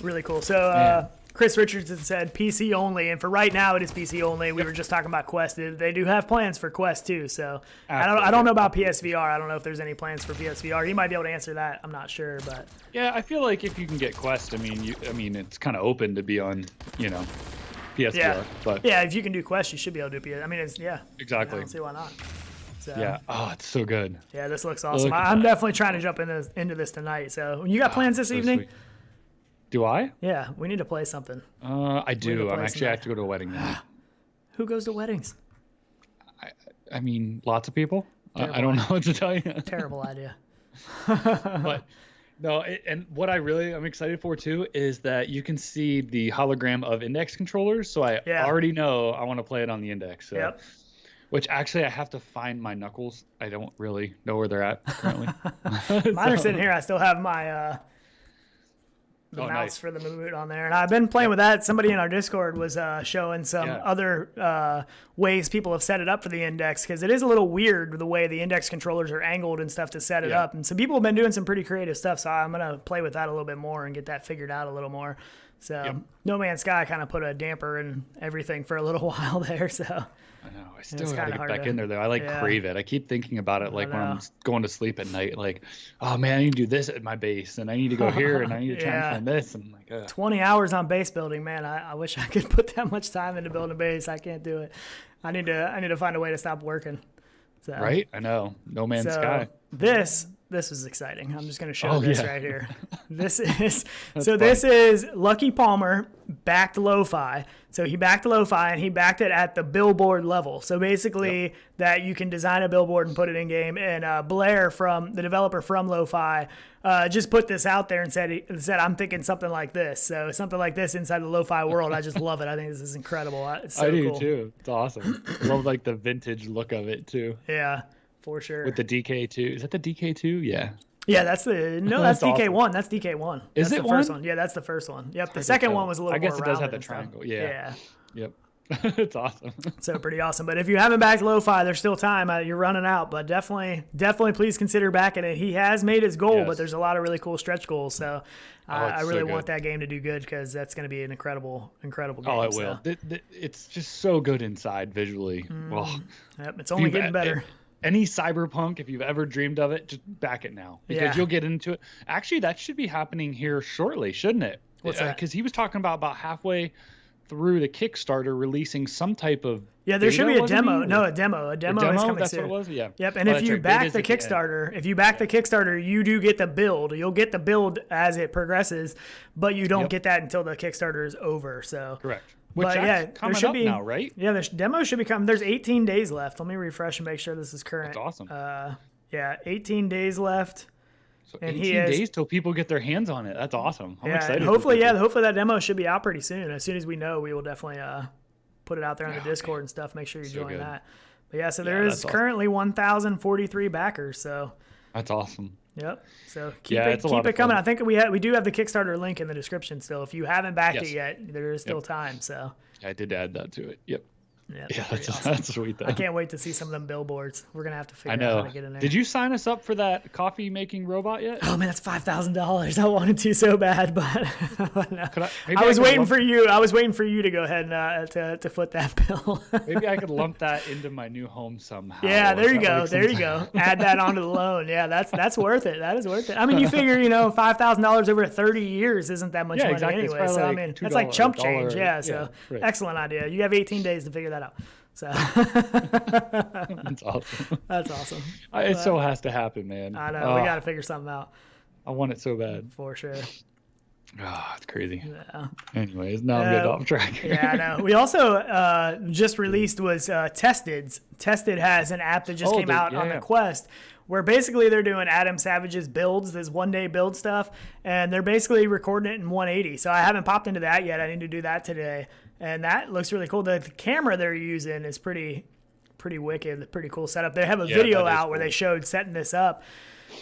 Really cool. So, Chris Richardson said PC only, and for right now it is PC only. We were just talking about Quest. They do have plans for Quest too, so I don't know about PSVR. I don't know if there's any plans for PSVR. He might be able to answer that. I'm not sure, but yeah, I feel like if you can get Quest, I mean, it's kind of open to be on, PSVR. Yeah. But yeah, if you can do Quest, you should be able to do PS. I mean, exactly. I don't see why not. So, yeah. Oh, it's so good. Yeah, this looks awesome. I'm definitely trying to jump into this tonight. So you got plans this evening? Sweet. Do I? Yeah, we need to play something. I do. I have to go to a wedding now. Who goes to weddings? I mean, lots of people. I don't know what to tell you. Terrible idea. But no, and what I'm excited for too is that you can see the hologram of Index controllers. So I already know I want to play it on the Index. So. Yep. Which actually I have to find my knuckles. I don't really know where they're at currently. Mine are sitting here. I still have my mouse for the boot on there, and I've been playing with that. Somebody in our Discord was showing some other ways people have set it up for the Index, because it is a little weird the way the Index controllers are angled and stuff to set it up, and some people have been doing some pretty creative stuff, so I'm gonna play with that a little bit more and get that figured out a little more. So No Man's Sky kind of put a damper in everything for a little while there, so I know. I still gotta get back in there though. I crave it. I keep thinking about it like when I'm going to sleep at night. Like, oh man, I need to do this at my base, and I need to go here, and I need to try and find this. And I'm like, 20 hours on base building, man. I wish I could put that much time into building a base. I can't do it. I need to find a way to stop working. So, right? I know. No Man's Sky. This is exciting. I'm just going to show this right here. This is fun. This is Lucky Palmer backed lo-fi. So he backed lo-fi, and he backed it at the billboard level. So basically that you can design a billboard and put it in game. And Blair, from the developer from Lo-Fi, just put this out there and said I'm thinking something like this. So something like this inside the lo-fi world. I just love it. I think this is incredible. It's so cool. I do too. It's awesome. I love like the vintage look of it too. Yeah, for sure. With the DK2. Is that the DK2? Yeah. Yeah, that's DK1. Awesome. That's DK1. Is that's it the first one? Yeah, that's the first one. Yep. The second one was a little more rounded. I guess it does have the triangle. Yeah. Yeah. Yep. It's awesome. So pretty awesome. But if you haven't backed Lo-Fi, there's still time. You're running out, but definitely please consider backing it. He has made his goal, but there's a lot of really cool stretch goals. So I really want that game to do good, because that's going to be an incredible game. Oh, it will. It's just so good inside visually. Yep, it's only getting better. Any cyberpunk, if you've ever dreamed of it, just back it now, because you'll get into it. Actually, that should be happening here shortly, shouldn't it? What's that? Because he was talking about halfway through the Kickstarter releasing some type of there should be a demo. No, a demo. A demo is coming that's soon. What it was? Yeah. Yep. And if you back the Kickstarter, you do get the build. You'll get the build as it progresses, but you don't get that until the Kickstarter is over. So correct. Which there should be now, right? Yeah, the demo should be coming. There's 18 days left. Let me refresh and make sure this is current. That's awesome. 18 days left. So and 18 days till people get their hands on it. That's awesome. I'm excited. Hopefully that demo should be out pretty soon. As soon as we know, we will definitely put it out there on the Discord and stuff. Make sure you join that. But there is currently 1,043 backers. So that's awesome. Yep. So keep it coming. I think we do have the Kickstarter link in the description still. If you haven't backed it yet, there is still time. So I did add that to it. Yep. Yeah, that's sweet though. I can't wait to see some of them billboards. We're gonna have to figure out how to get in there. Did you sign us up for that coffee making robot yet? Oh man, that's $5,000. I wanted to so bad, but no. I was waiting for you. I was waiting for you to go ahead and to foot that bill. Maybe I could lump that into my new home somehow. Yeah, there you go. There you go. Add that onto the loan. Yeah, that's worth it. That is worth it. I mean, you figure $5,000 over 30 years isn't that much money exactly. anyway. So I mean, that's like chump change. Yeah. So excellent idea. You have 18 days to figure that out. So that's awesome. That's awesome. It so has to happen, man. I know. We got to figure something out. I want it so bad. For sure. Oh, it's crazy. Yeah. Anyways, now I'm getting off track. Yeah, I know. We also just released was Tested. Tested has an app that just came out on the Quest, where basically they're doing Adam Savage's builds, this one-day build stuff, and they're basically recording it in 180. So I haven't popped into that yet. I need to do that today. And that looks really cool. The camera they're using is pretty pretty wicked, pretty cool setup. They have a Yeah, video that is out where cool. they showed setting this up.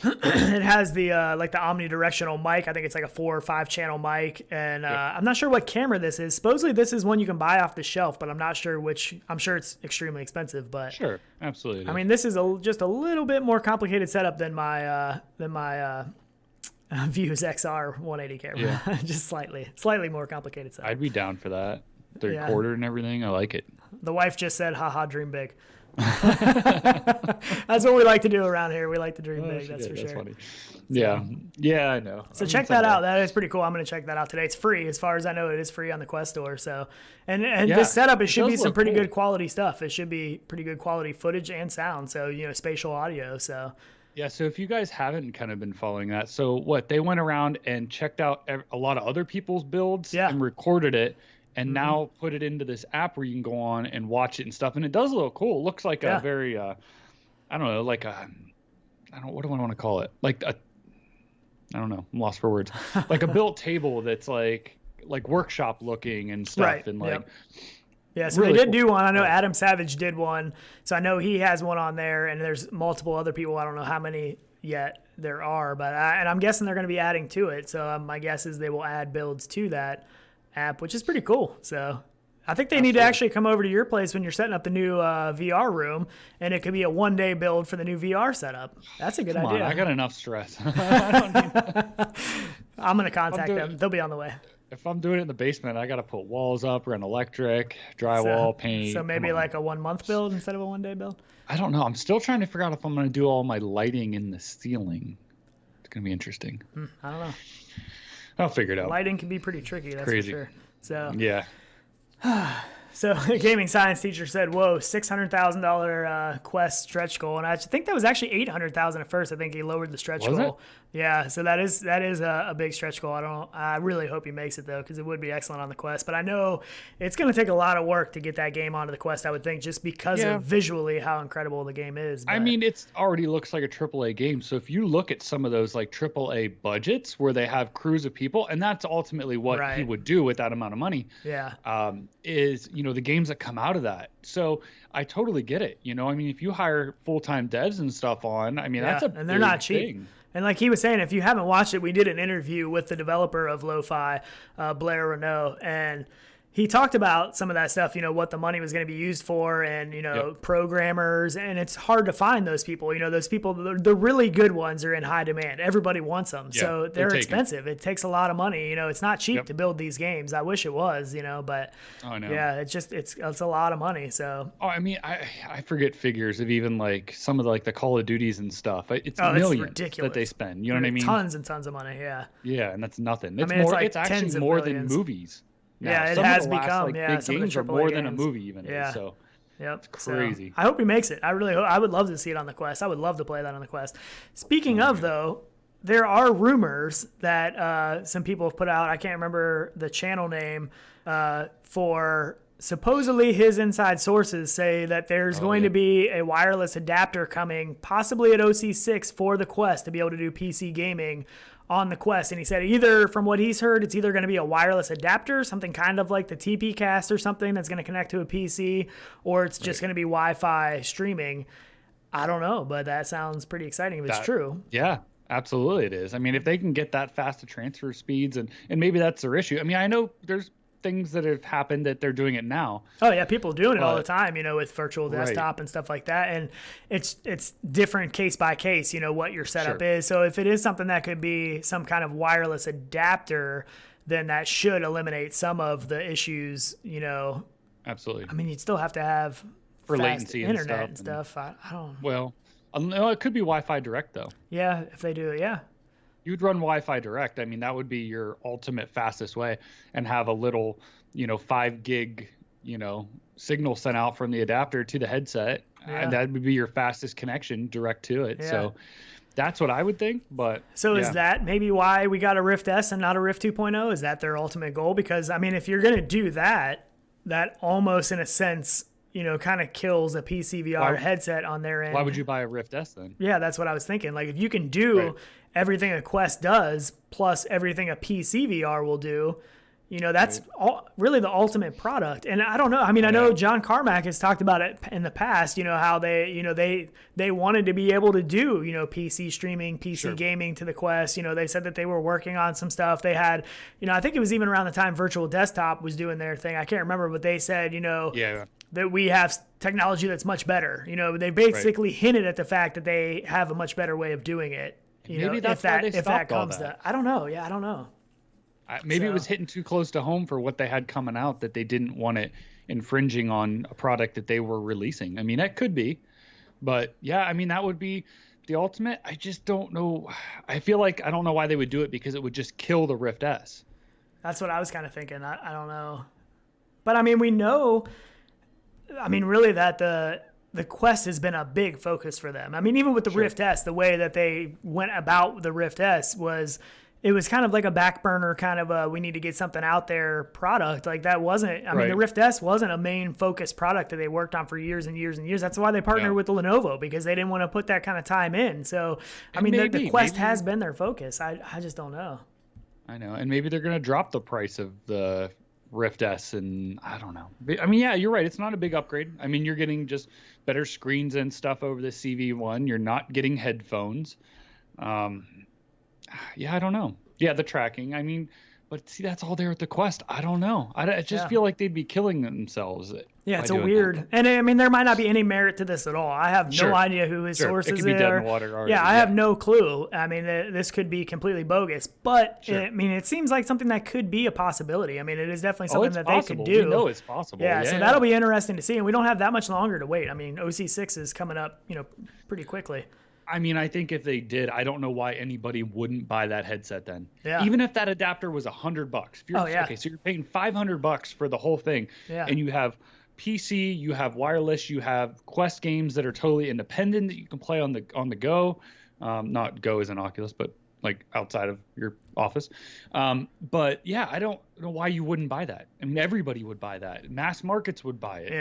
It has the like the omnidirectional mic. I think it's like a 4 or 5 channel mic, and I'm not sure what camera this is. Supposedly this is one you can buy off the shelf, but I'm not sure which. I'm sure it's extremely expensive, but Sure, absolutely. I mean, this is just a little bit more complicated setup than my Views XR 180 camera. Yeah. Just slightly more complicated setup. I'd be down for that. The Yeah. recorder and everything. I like it. The wife just said, haha, dream big. That's what we like to do around here. We like to dream big, that's for sure. That's funny. Yeah. Yeah, I know. So check that out. That is pretty cool. I'm going to check that out today. It's free. As far as I know, it is free on the Quest store. So, and Yeah, this setup, it it should be does some look pretty cool. good quality stuff. It should be pretty good quality footage and sound. So, spatial audio. So, Yeah, so if you guys haven't kind of been following that, so what, they went around and checked out a lot of other people's builds and recorded it, and now put it into this app where you can go on and watch it and stuff, and it does look cool. It looks like a very, I don't know, like a, what do I want to call it? Like a, I don't know, I'm lost for words. Like a built table that's like workshop looking and stuff, Right. and like. Yep. Yeah, so Really they did cool. do one. I know Adam Savage did one, so I know he has one on there, and there's multiple other people. I don't know how many yet there are, but and I'm guessing they're going to be adding to it. So my guess is they will add builds to that app, which is pretty cool. So I think they need to actually come over to your place when you're setting up the new VR room, and it could be a one-day build for the new VR setup. That's a good Come idea. on, I got enough stress. I don't need that. I'm going to contact them. They'll be on the way. If I'm doing it in the basement, I got to put walls up, run electric, drywall, paint. So maybe like a 1-month build instead of a one-day build? I don't know. I'm still trying to figure out if I'm going to do all my lighting in the ceiling. It's going to be interesting. I don't know. I'll figure it out. Lighting can be pretty tricky, that's Crazy. for sure. So Yeah. So a gaming science teacher said, whoa, $600,000 Quest stretch goal. And I think that was actually $800,000 at first. I think he lowered the stretch Was goal. it? Yeah, so that is a big stretch goal. I really hope he makes it, though, because it would be excellent on the Quest. But I know it's going to take a lot of work to get that game onto the Quest, I would think, just because of visually how incredible the game is. I But- mean, it's already looks like a AAA game. So if you look at some of those like AAA budgets where they have crews of people, and that's ultimately what he would do with that amount of money. Yeah. Is the games that come out of that. So I totally get it. I mean, if you hire full-time devs and stuff on, I mean, that's and they're not cheap. thing. And like he was saying, if you haven't watched it, we did an interview with the developer of Lo-Fi, Blair Renault, and he talked about some of that stuff, what the money was going to be used for, and, programmers, and it's hard to find those people. Those people, the really good ones are in high demand. Everybody wants them. Yeah, So they're they're taken. expensive. It takes a lot of money. It's not cheap to build these games. I wish it was, but I know. yeah, it's a lot of money. So Oh, I mean, I forget figures of even like some of the Call of Duties and stuff. It's it's millions ridiculous. that they spend. You know what I mean? Tons and tons of money. Yeah. Yeah, and that's nothing. It's mean, it's more. like It's actually tens of more than millions. movies. Now. Yeah, it Some of has the last, become. big Some of the games are AAA more than a games. movie even Yeah. is. So Yep. it's crazy. So, I hope he makes it. I really hope. I would love to see it on the Quest. I would love to play that on the Quest. Speaking of, though, there are rumors that some people have put out. I can't remember the channel name for. Supposedly, his inside sources say that there's going to be a wireless adapter coming, possibly at OC6 for the Quest to be able to do PC gaming on the Quest. And he said either, from what he's heard, it's either going to be a wireless adapter, something kind of like the TP Cast or something that's going to connect to a PC, or it's just going to be Wi-Fi streaming. I don't know, but that sounds pretty exciting if it's true. Yeah, absolutely it is. I mean, if they can get that fast to transfer speeds, and maybe that's their issue. I mean, I know there's things that have happened that they're doing it now. Oh yeah, people doing it all the time, with virtual desktop Right. and stuff like that. And it's different case by case, what your setup Sure. is. So if it is something that could be some kind of wireless adapter, then that should eliminate some of the issues, Absolutely. I mean, you'd still have to have For fast latency and internet and stuff, stuff. I don't. Well, no, it could be Wi-Fi direct though. Yeah, if they do it, yeah. You'd run Wi-Fi direct. I mean, that would be your ultimate fastest way, and have a little, 5 gig, signal sent out from the adapter to the headset, and that would be your fastest connection direct to it. Yeah. So that's what I would think. But So yeah. is that maybe why we got a Rift S and not a Rift 2.0? Is that their ultimate goal? Because I mean, if you're going to do that, that almost in a sense, kind of kills a PC VR headset on their end. Why would you buy a Rift S then? Yeah, that's what I was thinking. Like if you can do everything a Quest does plus everything a PC VR will do, That's really the ultimate product. And I don't know. I mean, I know John Carmack has talked about it in the past, how they wanted to be able to do, PC streaming, PC gaming to the Quest. They said that they were working on some stuff. They had, I think it was even around the time Virtual Desktop was doing their thing. I can't remember, but they said, that we have technology that's much better. They basically hinted at the fact that they have a much better way of doing it. Maybe that's if that comes to, I don't know. Yeah, I don't know. Maybe it was hitting too close to home for what they had coming out, that they didn't want it infringing on a product that they were releasing. I mean, that could be, but yeah, I mean, that would be the ultimate. I just don't know. I feel like I don't know why they would do it, because it would just kill the Rift S. That's what I was kind of thinking. I don't know. But I mean, we know, really that the Quest has been a big focus for them. I mean, even with the Rift S, the way that they went about the Rift S it was kind of like a back burner kind of we need to get something out there product. Like that wasn't, I mean, the Rift S wasn't a main focus product that they worked on for years and years and years. That's why they partnered with Lenovo, because they didn't want to put that kind of time in. So, I mean, the Quest has been their focus. I just don't know. I know. And maybe they're going to drop the price of the Rift S, and I don't know. I mean, yeah, you're right. It's not a big upgrade. I mean, you're getting just better screens and stuff over the CV1. You're not getting headphones. Yeah, I don't know. Yeah, the tracking. I mean, but see, that's all there at the Quest. I don't know. I just feel like they'd be killing themselves. Yeah, it's a weird. That. And I mean, there might not be any merit to this at all. I have no idea who his sources are. It could be dead in the water already. Yeah, I have no clue. I mean, this could be completely bogus. But, I mean, it seems like something that could be a possibility. I mean, it is definitely something that they could do. We know it's possible. Yeah, so that'll be interesting to see. And we don't have that much longer to wait. I mean, OC6 is coming up, pretty quickly. I mean, I think if they did, I don't know why anybody wouldn't buy that headset then. Yeah. Even if that adapter was $100. If you're, okay, so you're paying $500 for the whole thing, and you have PC, you have wireless, you have Quest games that are totally independent that you can play on the go. Not go as an Oculus, but like outside of your office. But yeah, I don't know why you wouldn't buy that. I mean, everybody would buy that. Mass markets would buy it.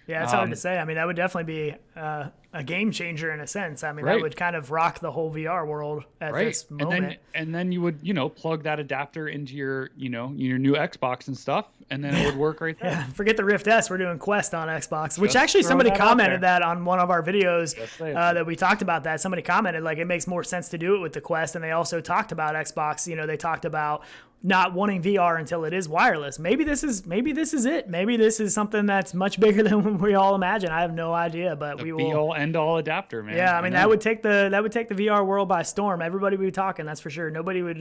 Yeah, it's hard to say. I mean, that would definitely be a game changer in a sense. I mean, that would kind of rock the whole VR world at this moment. And then you would, plug that adapter into your, your new Xbox and stuff, and then it would work right there. Yeah, forget the Rift S. We're doing Quest on Xbox, which actually somebody commented that on one of our videos that we talked about that. Somebody commented like it makes more sense to do it with the Quest, and they also talked about Xbox. They talked about not wanting VR until it is wireless. Maybe this is it. Maybe this is something that's much bigger than we all imagine. I have no idea, but we will. Be all end all adapter, man. Yeah, I mean that would take the VR world by storm. Everybody would be talking, that's for sure. Nobody would.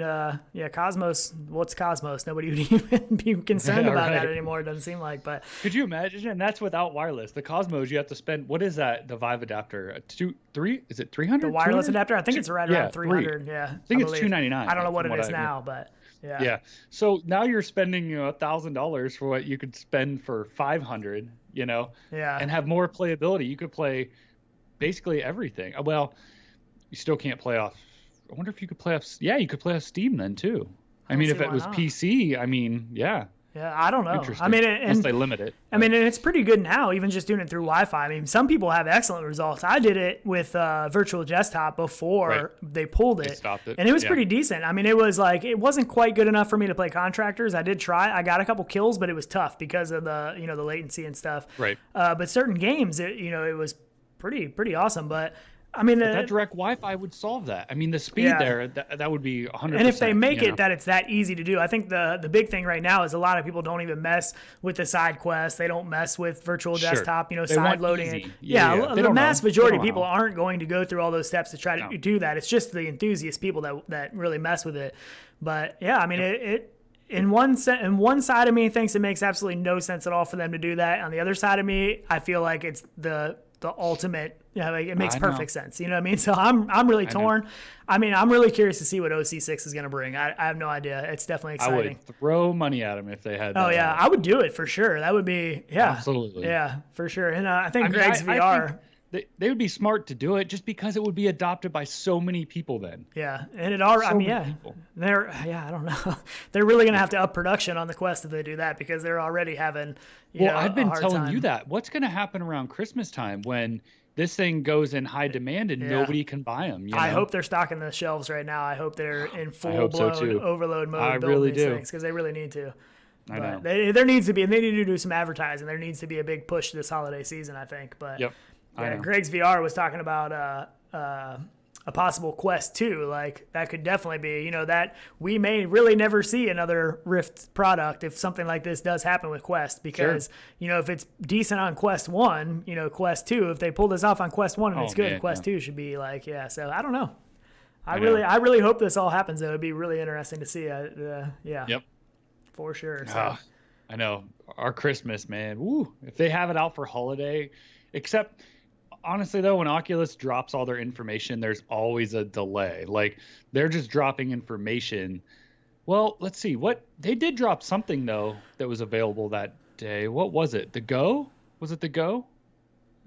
Cosmos. What's Cosmos? Nobody would even be concerned about that anymore. It doesn't seem like. But could you imagine? And that's without wireless. The Cosmos, you have to spend. What is that? The Vive adapter? 3? Is it 300? The wireless adapter? I think it's right around 300. Yeah, I think it's $299. I don't know what it is now, but. Yeah. So now you're spending, $1,000 for what you could spend for $500, and have more playability. You could play basically everything. Well, you still can't play off. I wonder if you could play off. Yeah, you could play off Steam then too. I mean, if it was PC, I mean, yeah. Yeah, I don't know. I mean, unless they limit it. I mean, and it's pretty good now, even just doing it through Wi-Fi. I mean, some people have excellent results. I did it with Virtual Desktop before they pulled it. They stopped it. And it was pretty decent. I mean, it wasn't quite good enough for me to play Contractors. I did try. I got a couple kills, but it was tough because of the the latency and stuff. Right. But certain games, it was pretty awesome. But I mean, that direct Wi-Fi would solve that. I mean, the speed there, that would be 100%. And if they make it that it's that easy to do, I think the big thing right now is a lot of people don't even mess with the side quests. They don't mess with Virtual Desktop, side loading. The mass majority of people aren't going to go through all those steps to try to do that. It's just the enthusiast people that really mess with it. But yeah, I mean, it in one side of me thinks it makes absolutely no sense at all for them to do that. On the other side of me, I feel like it's the ultimate. It makes perfect sense. You know what I mean? So I'm really torn. I mean, I'm really curious to see what OC6 is going to bring. I have no idea. It's definitely exciting. I would throw money at them if they had. Oh yeah, I would do it for sure. That would be absolutely. Yeah, for sure. And I think Greg's VR. They would be smart to do it just because it would be adopted by so many people then. Yeah, and I don't know. They're really going to have to up production on the Quest if they do that because they're already having. I've been telling you that. What's going to happen around Christmas time when this thing goes in high demand and nobody can buy them. I hope they're stocking the shelves right now. I hope they're in full so blown overload mode I building really these do. things because they really need to. I know. There needs to be, and they need to do some advertising. There needs to be a big push this holiday season, I think. But Greg's VR was talking about a possible Quest 2. Like, that could definitely be, that we may really never see another Rift product if something like this does happen with Quest, because, if it's decent on Quest 1, Quest 2, if they pull this off on Quest 1 and it's good, Quest 2 should be like, so I don't know. I really hope this all happens, though. It'd be really interesting to see. Yep. For sure. So. I know. Our Christmas, man. Woo. If they have it out for holiday, except honestly though, when Oculus drops all their information, there's always a delay. Like, they're just dropping information. Well, let's see. They did drop something though that was available that day. What was it? The Go? Was it the Go?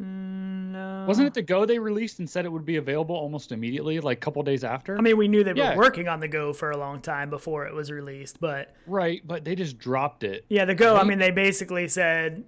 No. Wasn't it the Go they released and said it would be available almost immediately, like a couple days after? I mean, we knew they were working on the Go for a long time before it was released, but... Right, but they just dropped it. Yeah, the Go, right? They basically said...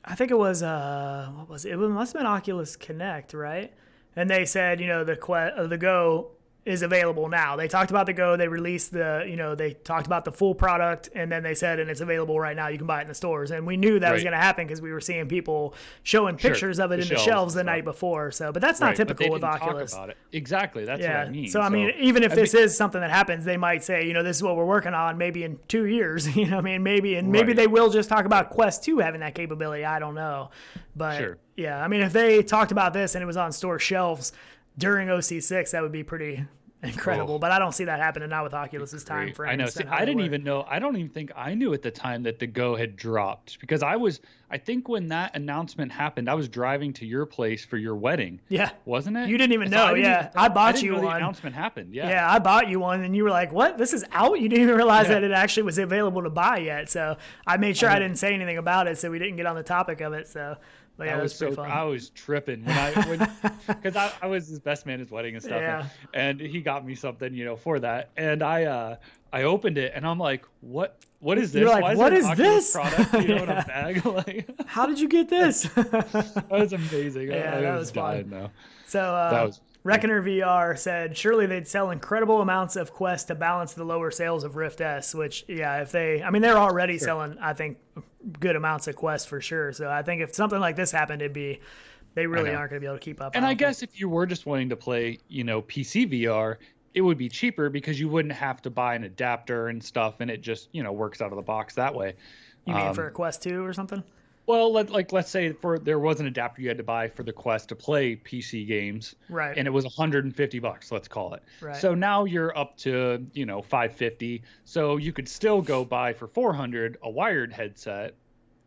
I think it was, what was it? It must have been Oculus Connect, right? And they said, the Go is available now. They talked about the Go. They released they talked about the full product, and then they said, and it's available right now. You can buy it in the stores. And we knew that was going to happen because we were seeing people showing pictures of it in the shelves the night before. So, but that's not typical with Oculus. Talk about it. Exactly. That's what I mean. So, even if this is something that happens, they might say, this is what we're working on maybe in 2 years, maybe they will just talk about Quest 2 having that capability. I don't know. But if they talked about this and it was on store shelves during OC6, that would be pretty incredible. But I don't see that happening now with Oculus's time frame. I know. See, I didn't even know. I don't even think I knew at the time that the Go had dropped, because I think when that announcement happened, I was driving to your place for your wedding. Yeah. Wasn't it? You didn't even know. I bought you one. The announcement happened. Yeah. Yeah, I bought you one and you were like, "What? This is out?" You didn't even realize that it actually was available to buy yet. So I made sure I didn't say anything about it so we didn't get on the topic of it. So but yeah, I was tripping because I was his best man at his wedding and stuff, and he got me something, for that, and I opened it and I'm like, what is this? You're like, what is this product? In a bag? Like, how did you get this? That was amazing. Yeah, that was fun. Now. So RenderedRealityvr said surely they'd sell incredible amounts of Quest to balance the lower sales of Rift S, which if they're already selling, I think, good amounts of Quest for sure. So I think if something like this happened, they really aren't going to be able to keep up. And I guess if you were just wanting to play, PC VR, it would be cheaper because you wouldn't have to buy an adapter and stuff, and it just, works out of the box that way. You mean for a Quest 2 or something? Well, let's say there was an adapter you had to buy for the Quest to play PC games, right? And it was $150, let's call it. Right. So now you're up to $550. So you could still go buy for $400 a wired headset.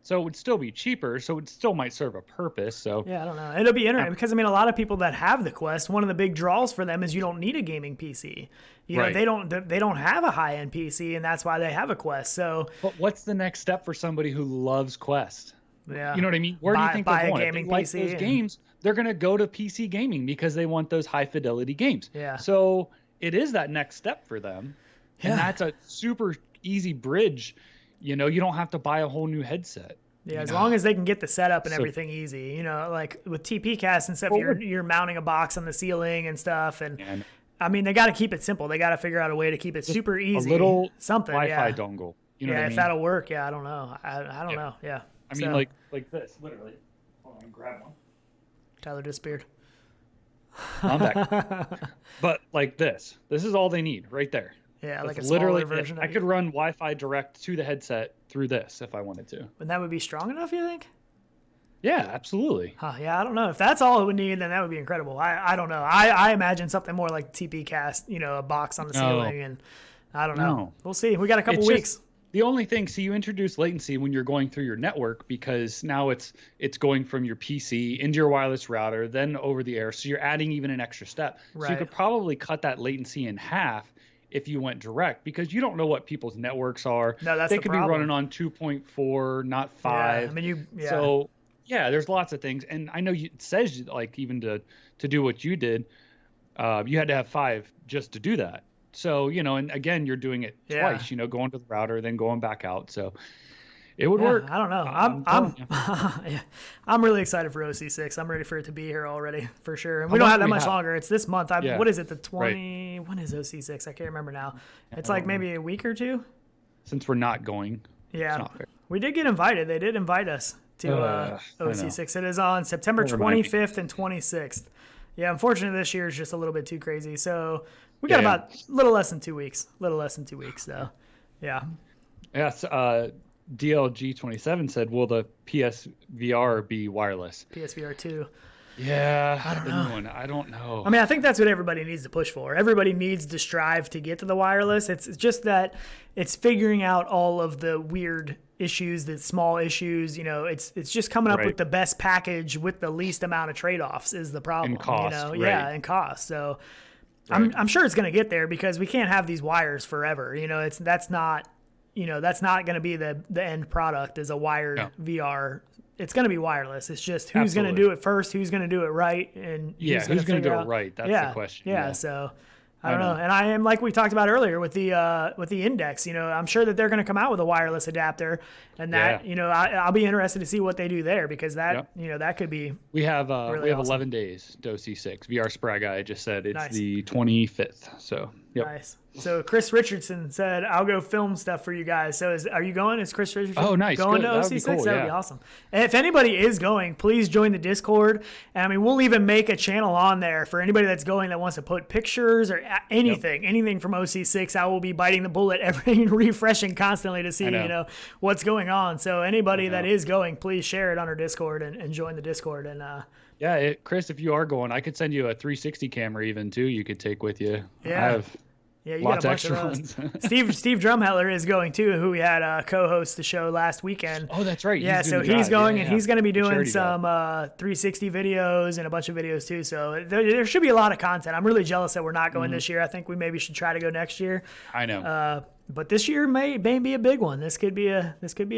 So it would still be cheaper. So it still might serve a purpose. So yeah, I don't know. It'll be interesting because a lot of people that have the Quest, one of the big draws for them is you don't need a gaming PC. They don't have a high end PC, and that's why they have a Quest. So, but what's the next step for somebody who loves Quest? Yeah. You know what I mean? Where do you think they're going? If they like those games, they're going to go to PC gaming because they want those high fidelity games. Yeah. So it is that next step for them. Yeah. And that's a super easy bridge. You don't have to buy a whole new headset. Yeah, as long as they can get the setup and everything easy. Like with TP Cast and stuff, you're mounting a box on the ceiling and stuff. And they got to keep it simple. They got to figure out a way to keep it super easy. A little something Wi-Fi dongle. You know what I mean? If that'll work. Yeah, I don't know. I don't know. Yeah. I mean, like this, literally. Hold on, grab one. Tyler disappeared. I'm back. But like this is all they need right there. Yeah, that's like a literally version. I could run Wi-Fi direct to the headset through this if I wanted to. And that would be strong enough, you think? Yeah, absolutely. Yeah, I don't know. If that's all it would need, then that would be incredible. I don't know. I imagine something more like TP Cast, a box on the ceiling, and I don't know. We'll see. We got a couple weeks. The only thing, you introduce latency when you're going through your network because now it's going from your PC into your wireless router, then over the air. So you're adding even an extra step. Right. So you could probably cut that latency in half if you went direct because you don't know what people's networks are. No, that's they the could problem. be running on 2.4, not 5. Yeah, So yeah, there's lots of things. And I know it says even to do what you did, you had to have 5 just to do that. So, and again, you're doing it twice, going to the router, then going back out. So It would work. I don't know. I'm really excited for OC6. I'm ready for it to be here already for sure. And we don't have that much longer. It's this month. What is it? The 20? Right. When is OC6? I can't remember now. It's like maybe a week or two. Since we're not going. Yeah. We did get invited. They did invite us to OC6. It is on September 25th and 26th. Yeah. Unfortunately, this year is just a little bit too crazy. So we got about a little less than 2 weeks. So yeah. Yes. DLG27 said, will the PSVR be wireless? PSVR 2. Yeah, I don't know. I mean, I think that's what everybody needs to push for. Everybody needs to strive to get to the wireless. It's just that it's figuring out all of the weird issues, the small issues. It's just coming up with the best package with the least amount of trade-offs is the problem. And cost, Yeah, and cost. So I'm sure it's going to get there because we can't have these wires forever. That's not going to be the end product is a wired VR. It's going to be wireless. It's just who's going to do it first, who's going to do it right, and who's going to do it right. That's the question. Yeah. So I don't know. And I am, like we talked about earlier with the Index. I'm sure that they're going to come out with a wireless adapter, and that I'll be interested to see what they do there because that that could be. We have really awesome. 11 awesome. days to OC6. VR Spry Guy just said it's the 25th. So nice. So Chris Richardson said, "I'll go film stuff for you guys." So are you going? Is Chris Richardson going to OC6? That would be awesome. And if anybody is going, please join the Discord. And I mean, we'll even make a channel on there for anybody that's going that wants to put pictures or anything from OC6. I will be biting the bullet refreshing constantly to see what's going on. So anybody that is going, please share it on our Discord and join the Discord. And Chris, if you are going, I could send you a 360 camera even too. You could take with you. Yeah. I have. Yeah, you lots got a bunch of those. Steve Drumheller is going too, who we had co-host the show last weekend. Oh, that's right. Yeah, so he's going and he's going to be doing some 360 videos and a bunch of videos too. So there should be a lot of content. I'm really jealous that we're not going this year. I think we maybe should try to go next year. I know. But this year may be a big one. This could be a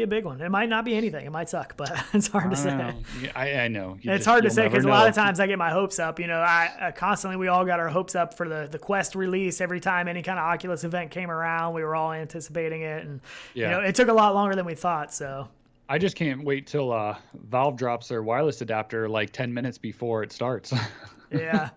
big one. It might not be anything. It might suck, but it's hard to say. I know. It's hard to say because a lot of times I get my hopes up. I constantly, we all got our hopes up for the Quest release. Every time any kind of Oculus event came around, we were all anticipating it, and it took a lot longer than we thought. So I just can't wait till Valve drops their wireless adapter like 10 minutes before it starts. Yeah.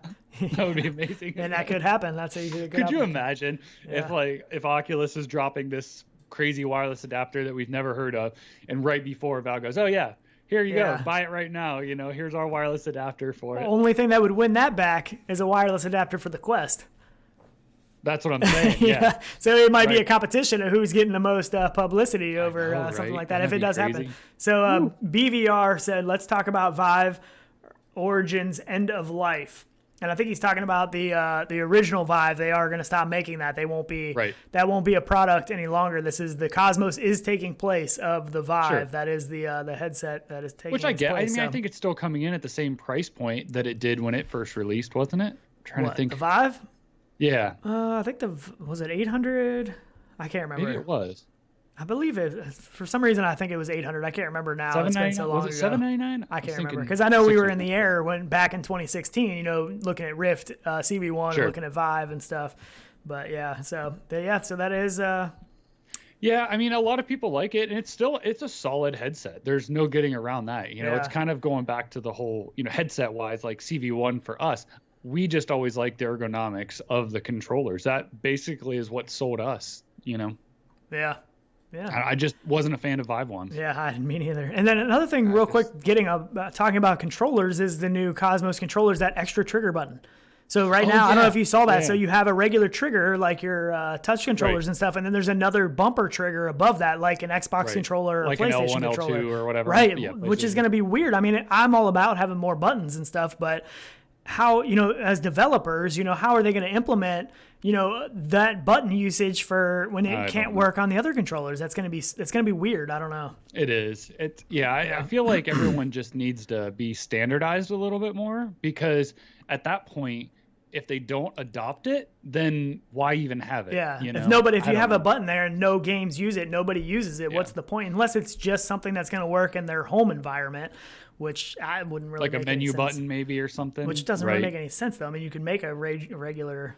That would be amazing. And that could happen. That's a Could you imagine if Oculus is dropping this crazy wireless adapter that we've never heard of, and right before Valve goes, "Oh yeah, here you go, buy it right now. Here's our wireless adapter for it." The only thing that would win that back is a wireless adapter for the Quest. That's what I'm saying. Yeah. So it might be a competition of who's getting the most publicity over something like that, if it does happen. So BVR said, "Let's talk about Vive Origins End of Life." And I think he's talking about the original Vive. They are going to stop making that. They won't be that won't be a product any longer. This is the Cosmos is taking place of the Vive. Sure. That is the headset that is taking. Which I get. Place. I think it's still coming in at the same price point that it did when it first released, wasn't it? To think. The Vive? Yeah. I think was it 800? I can't remember. Maybe it was. I believe it. For some reason, I think it was 800. I can't remember now. It's been so long ago. Was it $799? I can't remember because I know we were in the air back in 2016. Looking at Rift, CV1, looking at Vive and stuff. But so that is. Yeah, I mean, a lot of people like it, and it's a solid headset. There's no getting around that. It's kind of going back to the whole headset wise, like CV1 for us. We just always liked the ergonomics of the controllers. That basically is what sold us. Yeah. Yeah. I just wasn't a fan of Vive ones. Yeah, me neither. And then another thing, real quick, talking about controllers is the new Cosmos controllers, that extra trigger button. So now, I don't know if you saw that. Yeah. So you have a regular trigger like your touch controllers and stuff, and then there's another bumper trigger above that, like an Xbox controller or like PlayStation an L1, controller. L2 or whatever. Right, which is going to be weird. I mean, I'm all about having more buttons and stuff, but how, as developers, how are they going to implement that button usage for when it can't work on the other controllers? It's going to be weird. I don't know. It is. I feel like everyone just needs to be standardized a little bit more, because at that point, if they don't adopt it, then why even have it? Yeah. If you have a button there and no games use it, nobody uses it. Yeah. What's the point? Unless it's just something that's going to work in their home environment, which I wouldn't really like a menu button maybe or something. Which doesn't really make any sense though. I mean, you can make a regular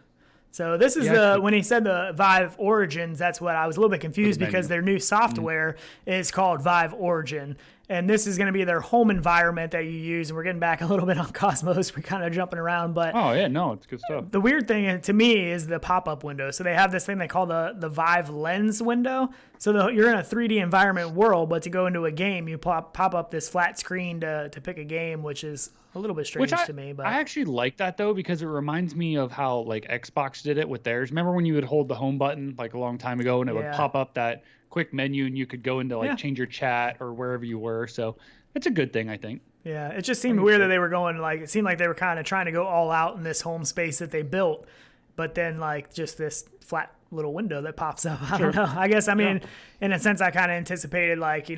So this is when he said the Vive Origins, that's what I was a little bit confused because their new software is called Vive Origin. And this is going to be their home environment that you use. And we're getting back a little bit on Cosmos. We're kind of jumping around. But oh, yeah, no, it's good stuff. The weird thing to me is the pop-up window. So they have this thing they call the Vive Lens window. So you're in a 3D environment world, but to go into a game, you pop up this flat screen to pick a game, which is a little bit strange to me. But I actually like that, though, because it reminds me of how like Xbox did it with theirs. Remember when you would hold the home button like a long time ago and it would pop up that quick menu and you could go into like change your chat or wherever you were. So it's a good thing, I think. Yeah, it just seemed weird that they were going like, it seemed like they were kind of trying to go all out in this home space that they built, but then like just this flat little window that pops up. I don't know. I guess, I mean, in a sense, I kind of anticipated like,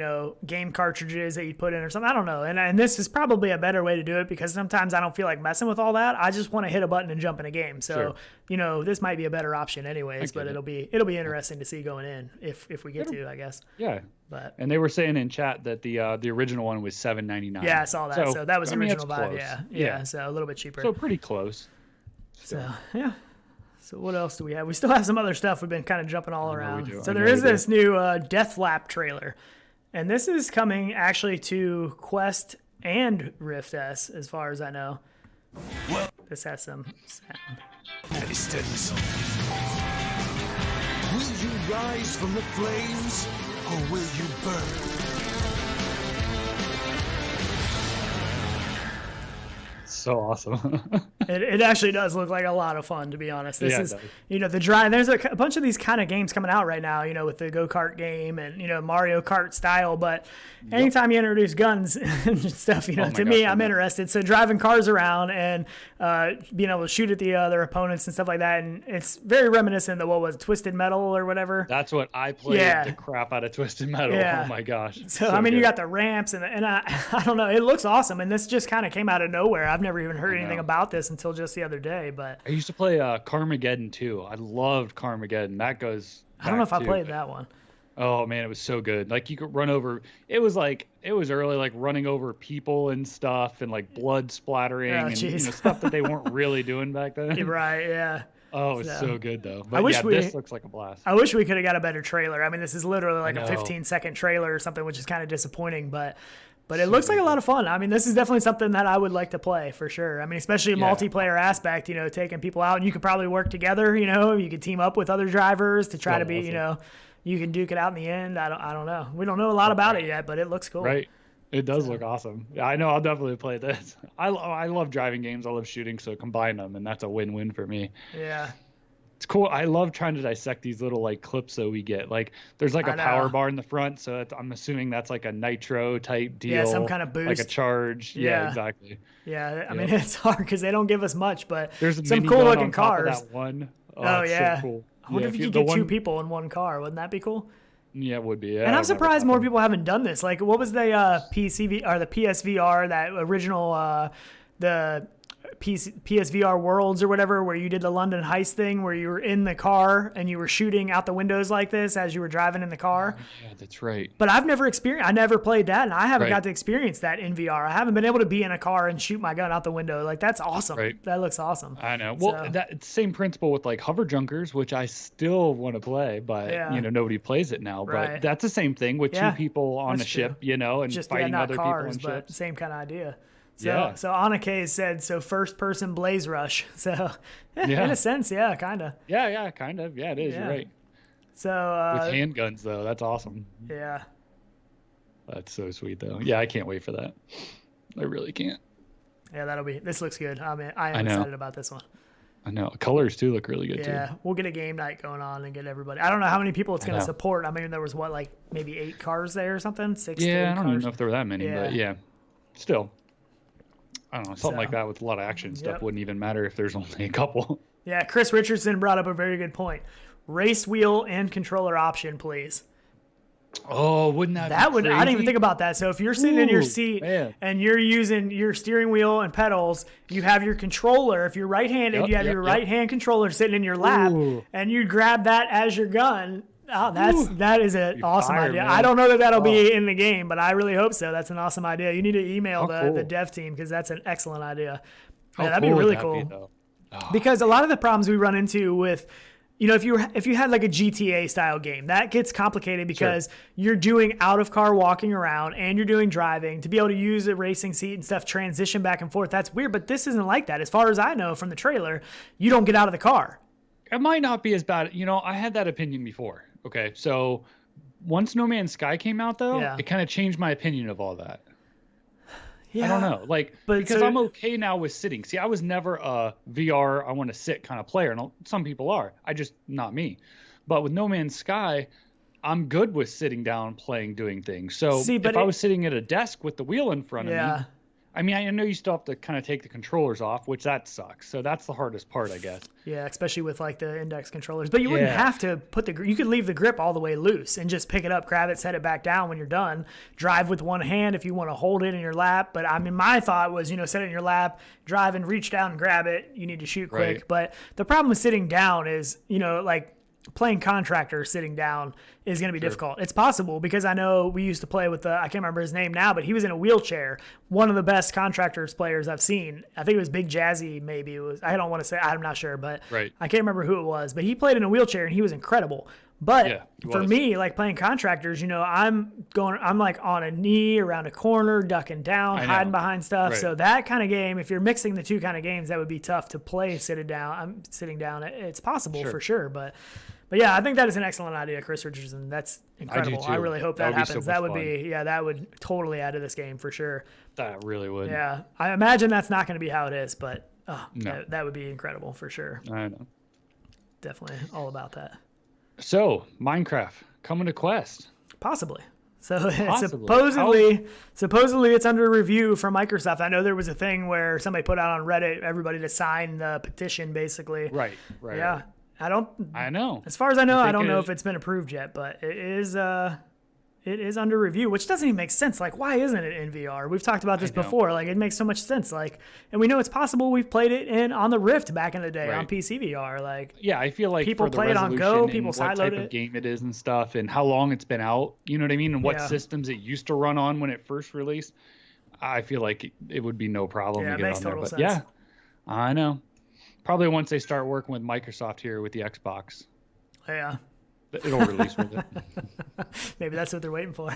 game cartridges that you'd put in or something. I don't know. And this is probably a better way to do it because sometimes I don't feel like messing with all that. I just want to hit a button and jump in a game. So, this might be a better option anyways, but it'll be interesting to see going in if we get to, I guess. Yeah. But and they were saying in chat that the original one was $7.99. Yeah, I saw that. So that was the original Vive. Close. Yeah. So a little bit cheaper. So pretty close. So, yeah. So what else do we have? We still have some other stuff. We've been kind of jumping all around. So there is this new Deathlap trailer. And this is coming actually to Quest and Rift S, as far as I know. This has some sound. Will you rise from the flames, or will you burn? So awesome. It actually does look like a lot of fun, to be honest. This is, the drive. There's a bunch of these kind of games coming out right now, with the go-kart game and, Mario Kart style. But anytime you introduce guns and stuff, to me, I'm interested. So driving cars around and being able to shoot at the other opponents and stuff like that. And it's very reminiscent of what was Twisted Metal or whatever. That's what I played the crap out of Twisted Metal. Yeah. Oh, my gosh. So I mean, you got the ramps and I don't know. It looks awesome. And this just kind of came out of nowhere. I've never even heard anything about this until just the other day. But I used to play Carmageddon too. I loved Carmageddon. That goes. I don't know if I played that one. Oh man, it was so good. Like you could run over. It was early, like running over people and stuff, and like blood splattering and stuff that they weren't really doing back then. Right? Yeah. Oh, it was so good though. But this looks like a blast. I wish we could have got a better trailer. I mean, this is literally like a 15-second trailer or something, which is kind of disappointing, but it looks like a lot of fun. I mean, this is definitely something that I would like to play for sure. I mean, especially a multiplayer aspect, taking people out, and you could probably work together, you could team up with other drivers to try to be, you can duke it out in the end. I don't know. We don't know a lot about it yet, but it looks cool. Right. It does look awesome. Yeah, I know. I'll definitely play this. I love driving games. I love shooting, so combine them, and that's a win-win for me. Yeah. It's cool. I love trying to dissect these little like clips that we get. Like there's like a power bar in the front, so I'm assuming that's like a nitro type deal. Yeah, some kind of boost. Like a charge. Yeah, exactly. Yeah, I mean it's hard because they don't give us much, but there's some cool looking cars. That one. Oh yeah. So cool. I wonder if you could get two people in one car. Wouldn't that be cool? Yeah, it would be. Yeah, and I'm surprised more people haven't done this. Like, what was the PCV or the PSVR, that original the PSVR Worlds or whatever, where you did the London heist thing, where you were in the car and you were shooting out the windows like this as you were driving in the car. Yeah, that's right. But I've never played that, and I haven't got to experience that in VR. I haven't been able to be in a car and shoot my gun out the window. Like, that's awesome. Right. That looks awesome. I know. Well, that same principle with like hover junkers, which I still want to play, but nobody plays it now. But that's the same thing with two people on a ship, and just fighting other cars, people on ships. Same kind of idea. So Anna K said, first person Blaze Rush. So in a sense, kind of. Yeah, kind of. Yeah, it is. You're right. So with handguns though, that's awesome. Yeah. That's so sweet though. Yeah, I can't wait for that. I really can't. Yeah, this looks good. I mean, I am excited about this one. I know. Colors too look really good too. Yeah, we'll get a game night going on and get everybody. I don't know how many people it's going to support. I mean, there was maybe 8 cars there or something? 6 to 8 I don't cars. even know if there were that many, but still. I don't know, something like that with a lot of action stuff wouldn't even matter if there's only a couple. Yeah, Chris Richardson brought up a very good point. Race wheel and controller option, please. Oh, wouldn't that be crazy? I didn't even think about that. So if you're sitting in your seat and you're using your steering wheel and pedals, you have your controller. If you're right-handed, you have your right-hand controller sitting in your lap, and you grab that as your gun. Oh, that is an awesome idea. Man. I don't know that'll be in the game, but I really hope so. That's an awesome idea. You need to email the dev team because that's an excellent idea. Yeah, that'd be really cool. Because a lot of the problems we run into with, if you had like a GTA style game, that gets complicated because you're doing out of car walking around and you're doing driving to be able to use a racing seat and stuff, transition back and forth. That's weird, but this isn't like that. As far as I know from the trailer, you don't get out of the car. It might not be as bad. I had that opinion before. Okay. So once No Man's Sky came out though, it kind of changed my opinion of all that. Yeah, I don't know, because I'm okay now with sitting. See, I was never a VR, I want to sit kind of player, and some people are. Not me. But with No Man's Sky, I'm good with sitting down, playing, doing things. So if I was sitting at a desk with the wheel in front of me, I mean, I know you still have to kind of take the controllers off, which that sucks. So that's the hardest part, I guess. Yeah, especially with like the index controllers. But you wouldn't have to you could leave the grip all the way loose and just pick it up, grab it, set it back down when you're done. Drive with one hand if you want to hold it in your lap. But I mean, my thought was, set it in your lap, drive and reach down and grab it. You need to shoot quick. Right. But the problem with sitting down is, like playing Contractors sitting down is going to be difficult. It's possible because I know we used to play with I can't remember his name now, but he was in a wheelchair. One of the best Contractors players I've seen. I think it was Big Jazzy, maybe it was. I don't want to say, I'm not sure, but I can't remember who it was. But he played in a wheelchair and he was incredible. But for me, like playing Contractors, I'm like on a knee around a corner, ducking down, hiding behind stuff. So that kind of game, if you're mixing the two kind of games, that would be tough to play sitting down. It's possible for sure, but yeah, I think that is an excellent idea, Chris Richardson. That's incredible. I really hope that happens. That would be that would totally add to this game for sure. That really would. Yeah, I imagine that's not going to be how it is, but that would be incredible for sure. I know. Definitely all about that. So, Minecraft coming to Quest. Possibly. So supposedly it's under review from Microsoft. I know there was a thing where somebody put out on Reddit everybody to sign the petition, basically. Right. Yeah. I know. As far as I know, I don't know if it's been approved yet, but it is under review, which doesn't even make sense. Like, why isn't it in VR? We've talked about this before. Like, it makes so much sense. Like, and we know it's possible. We've played it on the Rift back in the day on PC VR. Like, yeah, I feel like people for the play it on Go, people what type of game it is and stuff, and how long it's been out. You know what I mean? And what systems it used to run on when it first released. I feel like it would be no problem to get on there. But yeah, I know. Probably once they start working with Microsoft here with the Xbox. Yeah. It'll release with it. Maybe that's what they're waiting for.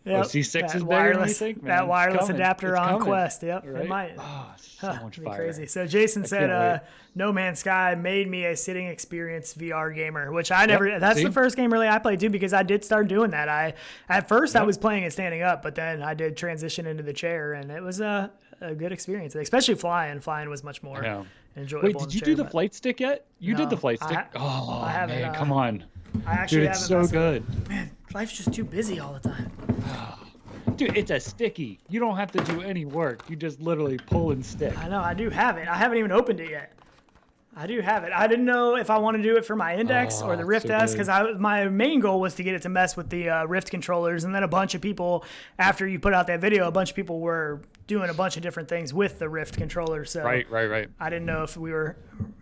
C6 is better than you think, man. That wireless adapter on Quest. Yep, right? It might. Oh, so much fire. Crazy. So Jason said, No Man's Sky made me a sitting experience VR gamer, which I never, that's the first game really I played too, because I did start doing that. At first I was playing it standing up, but then I did transition into the chair and it was a good experience, especially flying. Flying was much more enjoyable. Wait, did you do the flight stick yet? You did the flight stick? I haven't. Man, come on. I actually it's so good. Man, life's just too busy all the time. Dude, it's a sticky. You don't have to do any work. You just literally pull and stick. I know. I do have it. I haven't even opened it yet. I do have it. I didn't know if I want to do it for my Index or the Rift S, because my main goal was to get it to mess with the Rift controllers, and then a bunch of people, after you put out that video, a bunch of people were doing a bunch of different things with the Rift controllers. So right. I didn't know if we were,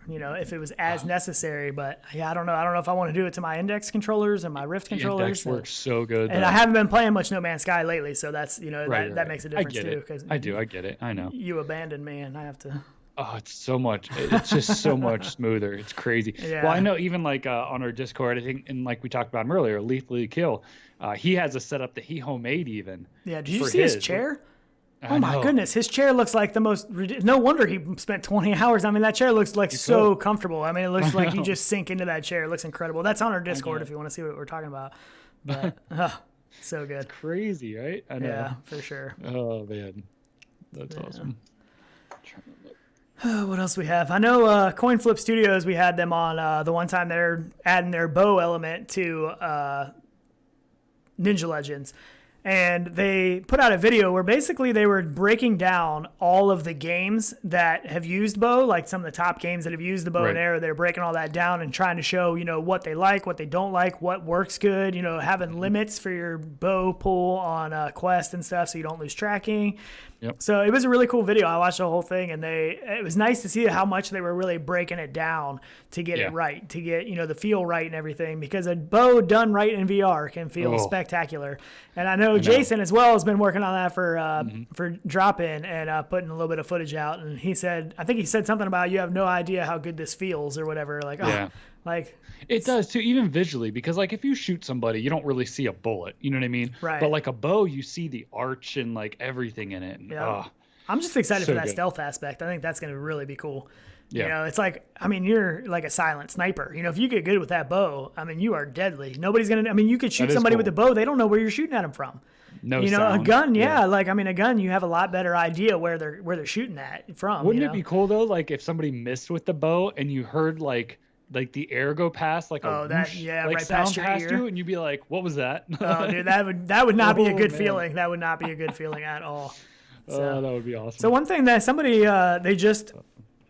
if it was as necessary, but yeah, I don't know. I don't know if I want to do it to my Index controllers and my Rift controllers. The Index works so good. And I haven't been playing much No Man's Sky lately, so that's, that makes a difference too. I get it. I know. You abandoned me, and I have to. Oh, it's so much. It's just so much smoother. It's crazy. Yeah. Well, I know even like on our Discord, I think, and like we talked about him earlier, Lethally Kill, he has a setup that he homemade even. Yeah. Did you see his chair? Oh my goodness, his chair looks like the most. No wonder he spent 20 hours. I mean, that chair looks like so comfortable. I mean, it looks like you just sink into that chair. It looks incredible. That's on our Discord if you want to see what we're talking about. But so good. It's crazy, right? I know. Yeah, for sure. Oh man, that's awesome. What else we have? I know Coin Flip Studios, we had them on the one time they're adding their bow element to Ninja Legends. And they put out a video where basically they were breaking down all of the games that have used bow, like some of the top games that have used the bow and arrow. They're breaking all that down and trying to show, what they like, what they don't like, what works good, having limits for your bow pull on Quest and stuff so you don't lose tracking. Yep. So it was a really cool video. I watched the whole thing, and it was nice to see how much they were really breaking it down to get it right, to get, the feel right and everything, because a bow done right in VR can feel spectacular. And I know know Jason as well has been working on that for drop in and putting a little bit of footage out. And he said, I think he said something about you have no idea how good this feels or whatever. Like, yeah. Like it does too, even visually, because like if you shoot somebody, you don't really see a bullet. You know what I mean? Right. But like a bow, you see the arch and like everything in it. And, yeah. I'm just excited for that good. Stealth aspect. I think that's going to really be cool. Yeah. You know, it's like, I mean, you're like a silent sniper. You know, if you get good with that bow, I mean, you are deadly. Nobody's going to, I mean, you could shoot somebody with a bow. They don't know where you're shooting at them from. No you know, sound. a gun, yeah. Like, I mean, a gun, you have a lot better idea where they're shooting at from. Wouldn't it be cool though? Like if somebody missed with the bow and you heard like the air go past, like a whoosh, like right sound past your ear. you, and you'd be like, "What was that?" Oh, dude, that would not be a good feeling. That would not be a good feeling at all. So, that would be awesome. So one thing that somebody they just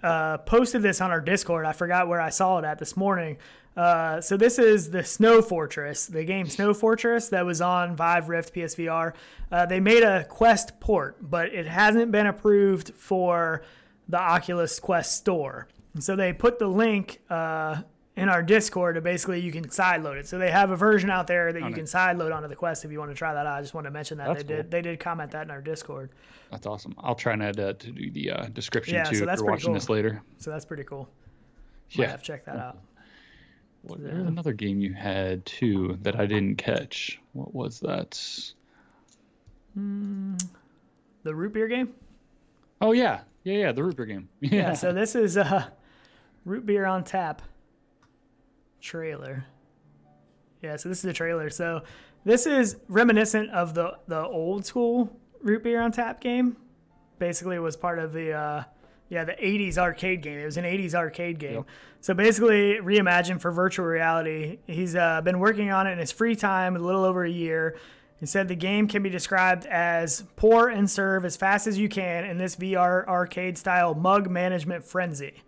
posted this on our Discord. I forgot where I saw it at this morning. So this is the Snow Fortress, the game Snow Fortress that was on Vive, Rift, PSVR. They made a Quest port, but it hasn't been approved for the Oculus Quest store. So they put the link in our Discord to basically you can sideload it. So they have a version out there that you can sideload onto the Quest if you want to try that out. I just wanted to mention that they did comment that in our Discord. That's awesome. I'll try and add that to the description too so if you're watching this later. So that's pretty cool. Yeah, have to check that out. There's another game you had too that I didn't catch. What was that? The root beer game? Oh yeah, the root beer game. Yeah. So this is root beer on tap trailer. Yeah, so this is the trailer. So this is reminiscent of the old school root beer on tap game. Basically, it was part of the 80s arcade game. It was an 80s arcade game. Yep. So basically, reimagined for virtual reality. He's been working on it in his free time, a little over a year. He said the game can be described as pour and serve as fast as you can in this VR arcade-style mug management frenzy.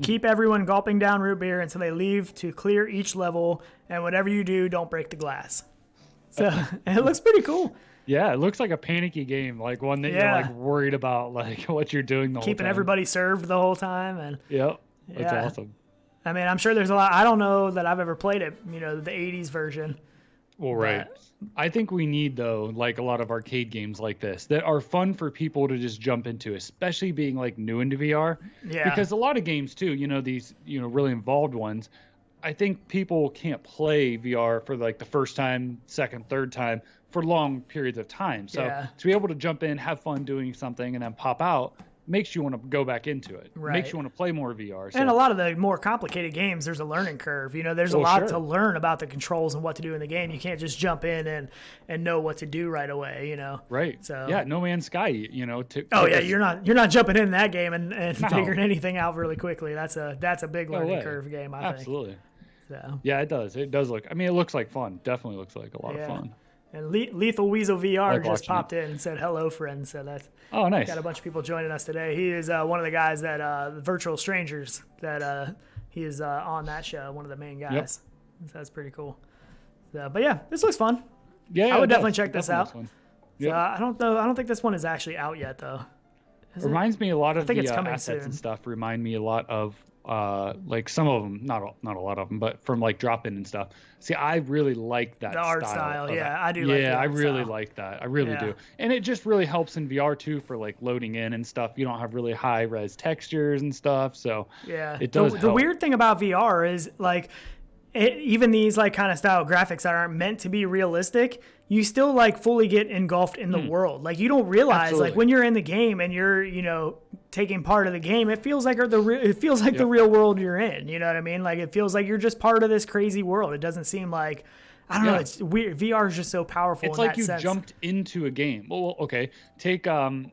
Keep everyone gulping down root beer until they leave to clear each level, and whatever you do, don't break the glass. So it looks pretty cool. Yeah, it looks like a panicky game, like one that you're like worried about, like what you're doing the whole time. Keeping everybody served the whole time, and that's awesome. I mean, I'm sure there's a lot. I don't know that I've ever played it. You know, the '80s version. Well, right. I think we need though, like a lot of arcade games like this that are fun for people to just jump into, especially being like new into VR. Yeah. Because a lot of games too, you know, these really involved ones. I think people can't play VR for like the first time, second, third time for long periods of time. So to be able to jump in, have fun doing something, and then pop out makes you want to go back into it. Right. Makes you want to play more VR. So. And a lot of the more complicated games, there's a learning curve. You know, there's a lot to learn about the controls and what to do in the game. You can't just jump in and know what to do right away. You know. Right. So yeah, No Man's Sky. You know. You're not jumping in that game and figuring anything out really quickly. That's a big learning curve game. I think. Absolutely. So. Yeah, it does. It does look. I mean, it looks like fun. Definitely looks like a lot of fun. And Lethal Weasel VR just popped in and said hello, friends. So that's nice. Got a bunch of people joining us today. He is one of the guys that the Virtual Strangers that he is on that show. One of the main guys. Yep. So that's pretty cool. So, but yeah, this looks fun. Yeah, I would definitely check this out. Yep. So I don't think this one is actually out yet though. Reminds me a lot of the assets and stuff. Remind me a lot of like some of them, not a lot of them, but from like drop-in and stuff. See, I really like that art style. Yeah, I do. Yeah, I really like that. I really do. And it just really helps in VR too for like loading in and stuff. You don't have really high res textures and stuff, so it does. The weird thing about VR is like even these like kind of style graphics that aren't meant to be realistic, you still like fully get engulfed in the world. Like you don't realize like when you're in the game and you're, taking part of the game, it feels like the real world you're in. You know what I mean? Like it feels like you're just part of this crazy world. It doesn't seem like I don't know. It's weird. VR is just so powerful. It's like you jumped into a game. Well, okay. Take Game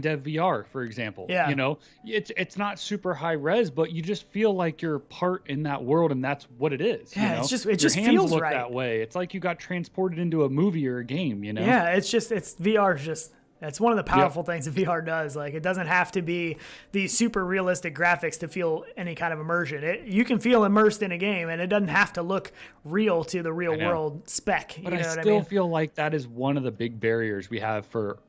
Dev VR for example. Yeah. It's not super high res, but you just feel like you're part in that world, and that's what it is. Yeah. Your just hands feels look right that way. It's like you got transported into a movie or a game. Yeah. It's VR is just. That's one of the powerful things that VR does. Like, it doesn't have to be these super realistic graphics to feel any kind of immersion. You can feel immersed in a game, and it doesn't have to look real to the real world spec. But I still feel like that is one of the big barriers we have for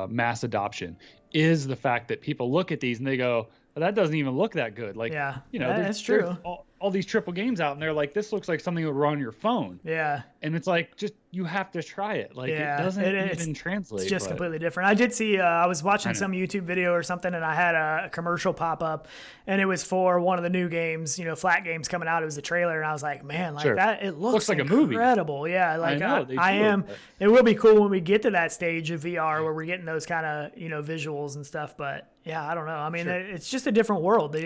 mass adoption is the fact that people look at these and they go, well, that doesn't even look that good. Like, that's true. all these triple games out, and they're like, this looks like something that would run on your phone. Yeah. And it's like, just, you have to try it. Like, it doesn't even translate. It's just completely different. I did see, I was watching some YouTube video or something, and I had a commercial pop up, and it was for one of the new games, flat games coming out. It was a trailer, and I was like, man, like that, it looks like incredible. A movie. Yeah. Like, it will be cool when we get to that stage of VR where we're getting those kind of, visuals and stuff. But yeah, I don't know. I mean, it's just a different world.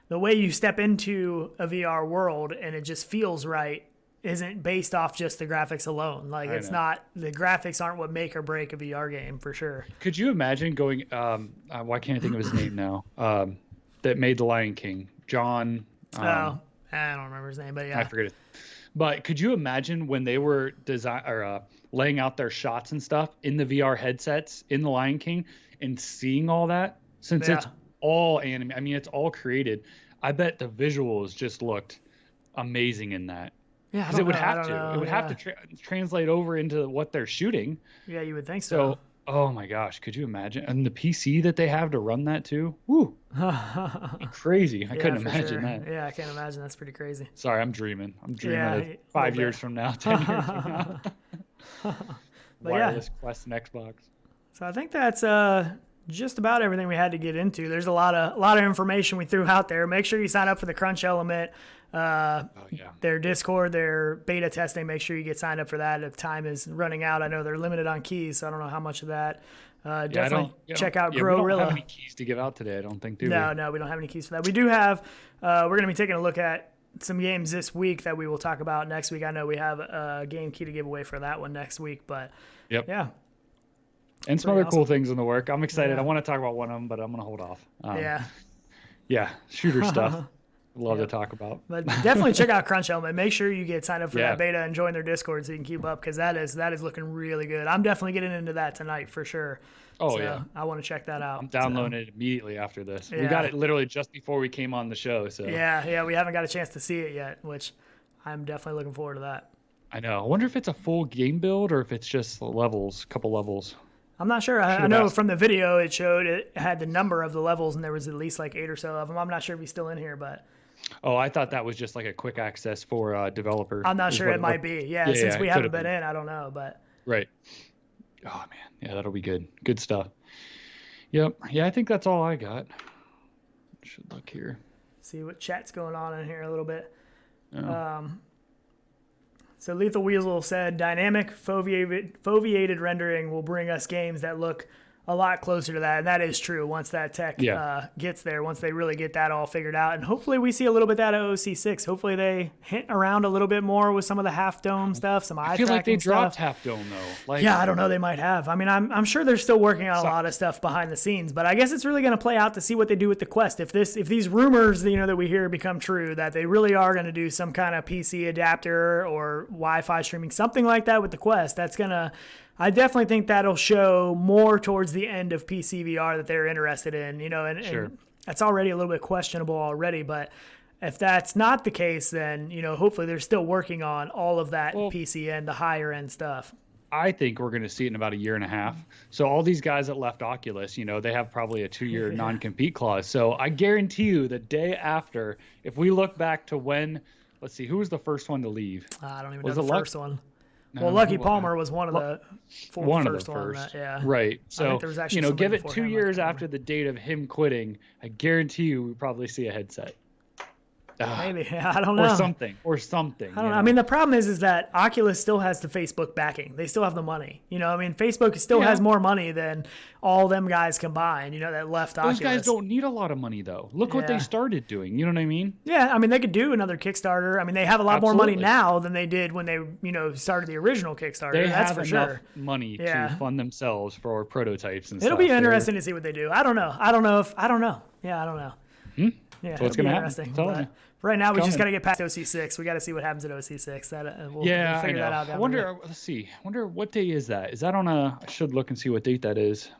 The way you step into a VR world and it just feels right isn't based off just the graphics alone. Like, it's not, the graphics aren't what make or break a VR game for sure. Could you imagine going, why can't I think of his name now? That made The Lion King, John. I don't remember his name, but yeah. I forget it. But could you imagine when they were laying out their shots and stuff in the VR headsets in The Lion King and seeing all that? Since it's all anime, I mean, it's all created. I bet the visuals just looked amazing in that. Yeah, because it would have to. It would have to translate over into what they're shooting. Yeah, you would think so. Oh my gosh, could you imagine? And the PC that they have to run that too? Woo! Crazy. I couldn't imagine that. Yeah, I can't imagine. That's pretty crazy. Sorry, I'm dreaming. I'm dreaming of 5 years from now, 10 years from now. Wireless Quest and Xbox. So I think that's just about everything we had to get into. There's a lot of information we threw out there. Make sure you sign up for the Crunch Element. Their Discord, their beta testing, make sure you get signed up for that if time is running out. I know they're limited on keys, so I don't know how much of that. Definitely check out GrowRilla. We don't have any keys to give out today, I don't think, do we? No, we don't have any keys for that. We do have, we're going to be taking a look at some games this week that we will talk about next week. I know we have a game key to give away for that one next week, but yeah. And some other cool things in the work. I'm excited. I want to talk about one of them, but I'm going to hold off. Shooter stuff. Love to talk about. But definitely check out Crunch Element. Make sure you get signed up for that beta and join their Discord so you can keep up, because that is looking really good. I'm definitely getting into that tonight for sure. I want to check that out. I'm downloading it immediately after this. We got it literally just before we came on the show. So we haven't got a chance to see it yet, which I'm definitely looking forward to that. I know. I wonder if it's a full game build or if it's just levels, couple levels. I'm not sure. I know from the video it showed it had the number of the levels, and there was at least like 8 or so of them. I'm not sure if he's still in here, but. Oh, I thought that was just like a quick access for developers. I'm not sure. It might be. Since we haven't been in, I don't know, but. Right. Oh man, yeah, that'll be good. Good stuff. Yep. Yeah, I think that's all I got. Should look here. See what chat's going on in here a little bit. Oh. So Lethal Weasel said, dynamic foveated rendering will bring us games that look a lot closer to that. And that is true once that tech gets there, once they really get that all figured out. And hopefully we see a little bit of that at OC6. Hopefully they hint around a little bit more with some of the half dome stuff, some eye tracking stuff. I feel like they dropped half dome though. I don't know. They might have. I mean, I'm sure they're still working on a lot of stuff behind the scenes, but I guess it's really going to play out to see what they do with the Quest. If these rumors, that we hear become true, that they really are going to do some kind of PC adapter or Wi-Fi streaming, something like that with the Quest, I definitely think that'll show more towards the end of PC VR that they're interested in, and that's already a little bit questionable already. But if that's not the case, then, hopefully they're still working on all of that PC and the higher end stuff. I think we're going to see it in about a year and a half. So all these guys that left Oculus, they have probably a 2-year non-compete clause. So I guarantee you the day after, if we look back to when, let's see, who was the first one to leave? I don't even know the first one. No, Lucky Palmer was one of the first ones. Right. So, give it 2 years after the date of him quitting. I guarantee you we probably see a headset. Maybe. I don't know. Or something. I don't know. I mean, the problem is that Oculus still has the Facebook backing. They still have the money. Facebook still has more money than all them guys combined, that left Oculus. Those guys don't need a lot of money, though. Look what they started doing. You know what I mean? Yeah. I mean, they could do another Kickstarter. I mean, they have a lot more money now than they did when they, started the original Kickstarter. That's for sure. They have enough money to fund themselves for prototypes and stuff. It'll be interesting to see what they do. I don't know. I don't know. Yeah, I don't know. Yeah, so it's going to happen. But right now, we just got to get past OC6. We got to see what happens at OC6. We'll figure that out. I wonder. Let's see. I wonder what day is that? Is that on a? I should look and see what date that is.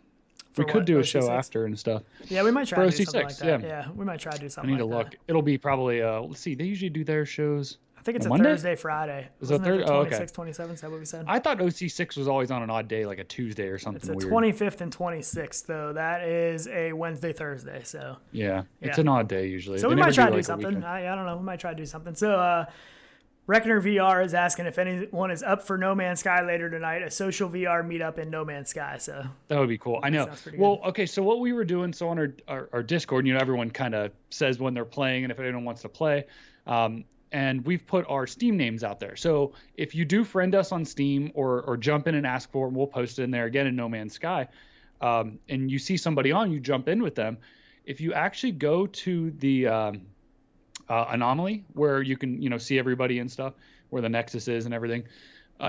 We could do a show after and stuff. Yeah, we might try to do something like that. Yeah, we might try to do something. I need to look. It'll be probably. Let's see. They usually do their shows. I think it's a Monday? Thursday, Friday. Is it Thursday? 26, 27, is that what we said? I thought OC6 was always on an odd day, like a Tuesday or something It's the weird. 25th and 26th, though. That is a Wednesday, Thursday. So yeah, it's an odd day usually. So They we never might try to do like a something. weekend. I don't know. We might try to do something. So RenderedRealityvr is asking if anyone is up for No Man's Sky later tonight, a social VR meetup in No Man's Sky. So That would be cool. I know. sounds pretty Well, okay, so what we were doing, so on our Discord, everyone kind of says when they're playing and if anyone wants to play. And we've put our Steam names out there. So if you do friend us on Steam or jump in and ask for it, we'll post it in there again in No Man's Sky. And you see somebody on, you jump in with them. If you actually go to the anomaly where you can, see everybody and stuff, where the Nexus is and everything,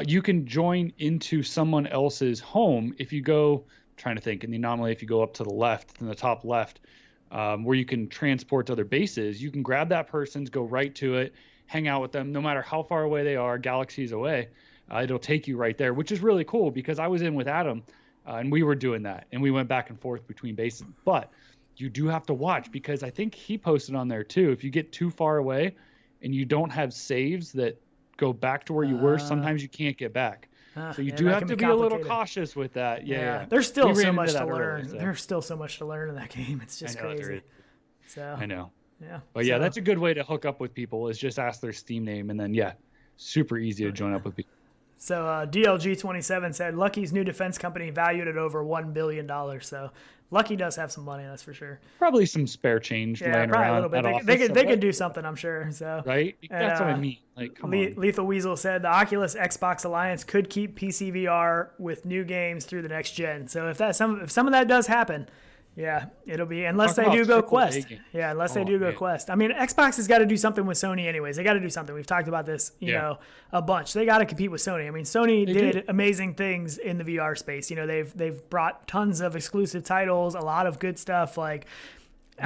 you can join into someone else's home. If you go, trying to think, in the anomaly, if you go up to the left, in the top left, where you can transport to other bases, you can grab that person's, go right to it, hang out with them, no matter how far away they are, galaxies away. It'll take you right there, which is really cool because I was in with Adam and we were doing that and we went back and forth between bases. But you do have to watch because I think he posted on there too. If you get too far away and you don't have saves that go back to where you were, sometimes you can't get back. So you do have to be a little cautious with that. Yeah. There's still We so ran much into to that learn. earlier, so. There's still so much to learn in that game. It's just I know, there crazy. is. So I know. yeah. But yeah, that's a good way to hook up with people is just ask their Steam name and then super easy to join up with people. So DLG27 said Lucky's new defense company valued at over $1 billion. So Lucky does have some money, that's for sure. Probably some spare change laying probably around. a little bit. at office They somewhere. could do something, I'm sure. So Right? That's what I mean. Like, come on. Lethal Weasel said the Oculus Xbox Alliance could keep PC VR with new games through the next gen. So if some of that does happen, it'll be unless Talk they do about go AAA Quest. games. Yeah, unless they do go man. Quest. I mean, Xbox has got to do something with Sony anyways. They got to do something. We've talked about this, a bunch. They got to compete with Sony. I mean, Sony did amazing things in the VR space. They've brought tons of exclusive titles, a lot of good stuff like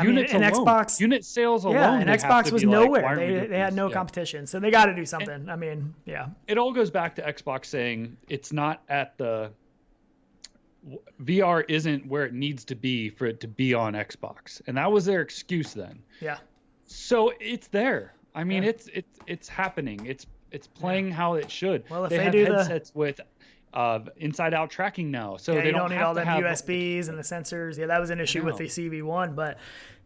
Units alone. Xbox. Unit sales alone. Yeah, and they have Xbox to was be like, nowhere. why aren't we They doing had this? no competition. So they got to do something. I mean, It all goes back to Xbox saying it's not at the VR isn't where it needs to be for it to be on Xbox. And that was their excuse then. Yeah. So it's there. I mean, it's happening. It's playing how it should. Well, if they they have do headsets with inside out tracking now. So they you don't need have all to them have USBs and the sensors. Yeah, that was an issue with know. the CV1, but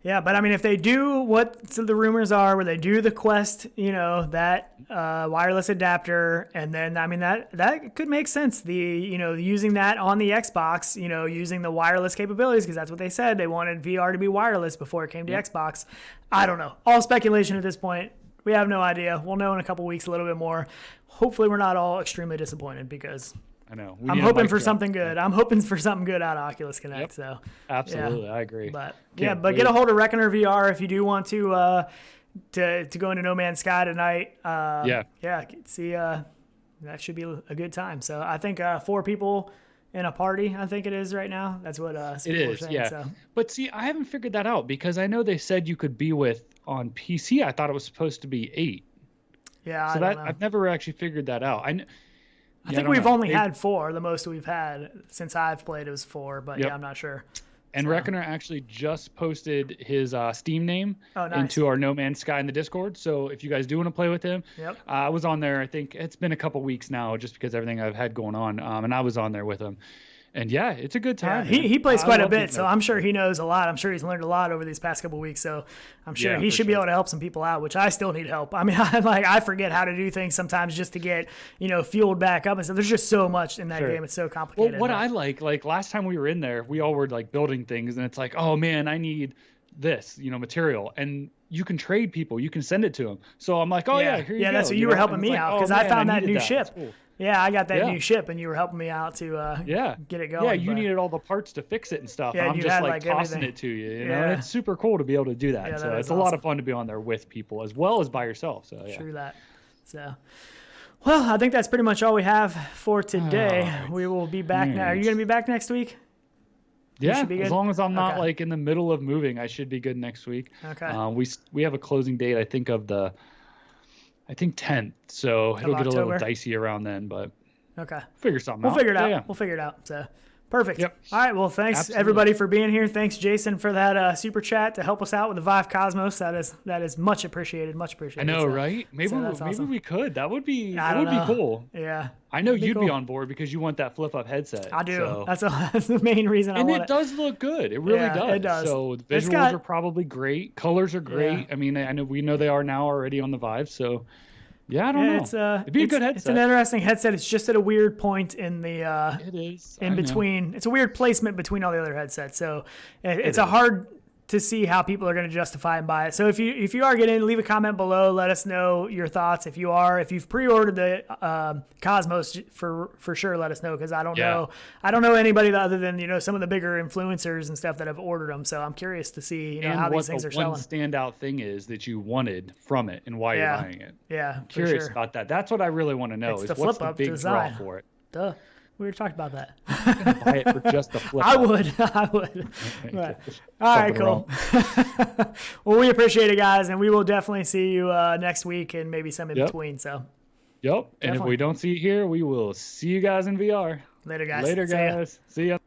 I mean, if they do what the rumors are, where they do the Quest, that wireless adapter, and then I mean that could make sense. The using that on the Xbox, using the wireless capabilities because that's what they said. They wanted VR to be wireless before it came to Xbox. I don't know. All speculation at this point. We have no idea. We'll know in a couple weeks a little bit more. Hopefully, we're not all extremely disappointed because I know. I'm hoping for something good. I'm hoping for something good out of Oculus Connect. Yep. So Absolutely, I agree. But Can't but wait. get a hold of RenderedRealityvr if you do want to go into No Man's Sky tonight. See, that should be a good time. So I think 4 people in a party. I think it is right now. That's what It people were is, saying. yeah. So. But see, I haven't figured that out because I know they said you could be with on PC. I thought it was supposed to be 8. Yeah, So I don't know. I've never actually figured that out. I think we've only had 4. The most we've had since I've played it was 4, but Yep. I'm not sure. And Reckoner actually just posted his Steam name nice. into our No Man's Sky in the Discord. So if you guys do want to play with him, I was on there. I think it's been a couple weeks now just because everything I've had going on. And I was on there with him. And it's a good time. Yeah, he plays I quite a love bit, these so guys. I'm sure he knows a lot. I'm sure he's learned a lot over these past couple weeks. So I'm sure Yeah, he for should be sure. able to help some people out, which I still need help. I mean, I forget how to do things sometimes just to get fueled back up and stuff. There's just so much in that Sure. game. It's so Well, complicated. what but- I like last time we were in there, we all were like building things, and it's like, oh man, I need this, material, and you can trade people, you can send it to them. So I'm like, oh yeah, here you go. that's what you were helping And me it's like, out oh, because I man, found that needed new That's ship. cool. Yeah, I got that Yeah. new ship, and you were helping me out to get it going. Yeah, you but- needed all the parts to fix it and stuff. Yeah, and I'm you just had, like tossing everything. it to you. And Yeah. it's super cool to be able to do that. Yeah, so that it's is a lot awesome. of fun to be on there with people as well as by yourself. So yeah. True that. So, well, I think that's pretty much all we have for today. Alright. We will be back now. Are you Yes. going to be back next week? Yeah, should be as good? long as I'm not Okay. like in the middle of moving, I should be good next week. Okay. We have a closing date, I think 10th. So it'll get a little October? dicey around then, but Okay. figure something We'll out. figure it out. Yeah. We'll figure it out. So Perfect. Yep. All right. Well, thanks Absolutely. everybody for being here. Thanks, Jason, for that super chat to help us out with the Vive Cosmos. That is much appreciated. Much appreciated. I know, right? Maybe that's awesome. we could. That would be know. cool. Yeah. I know That'd you'd cool. be on board because you want that flip up headset. I do. So. That's the main reason I want it. And it does look good. It really does. It does. So the visuals are probably great. Colors are great. Yeah. I mean, we know they are now already on the Vive. So yeah, I don't know. It'd be a good headset. It's an interesting headset. It's just at a weird point in the it is in between. It's a weird placement between all the other headsets. So it's a hard to see how people are going to justify and buy it. So if you are getting, leave a comment below. Let us know your thoughts. If you've pre-ordered the Cosmos for sure, let us know, because I don't know anybody other than some of the bigger influencers and stuff that have ordered them. So I'm curious to see how these things are selling. What the one standout thing is that you wanted from it and why you're buying it. Yeah, I'm curious about that. That's what I really want to know. It's is the what's the flip-up big design. draw for it? Duh. We already talked about that. I'm gonna buy it for just the flip. I would. Right. All right, cool. Well, we appreciate it, guys, and we will definitely see you next week and maybe some in between. So. Yep. And if we don't see you here, we will see you guys in VR. Later, guys. Later, guys. See ya.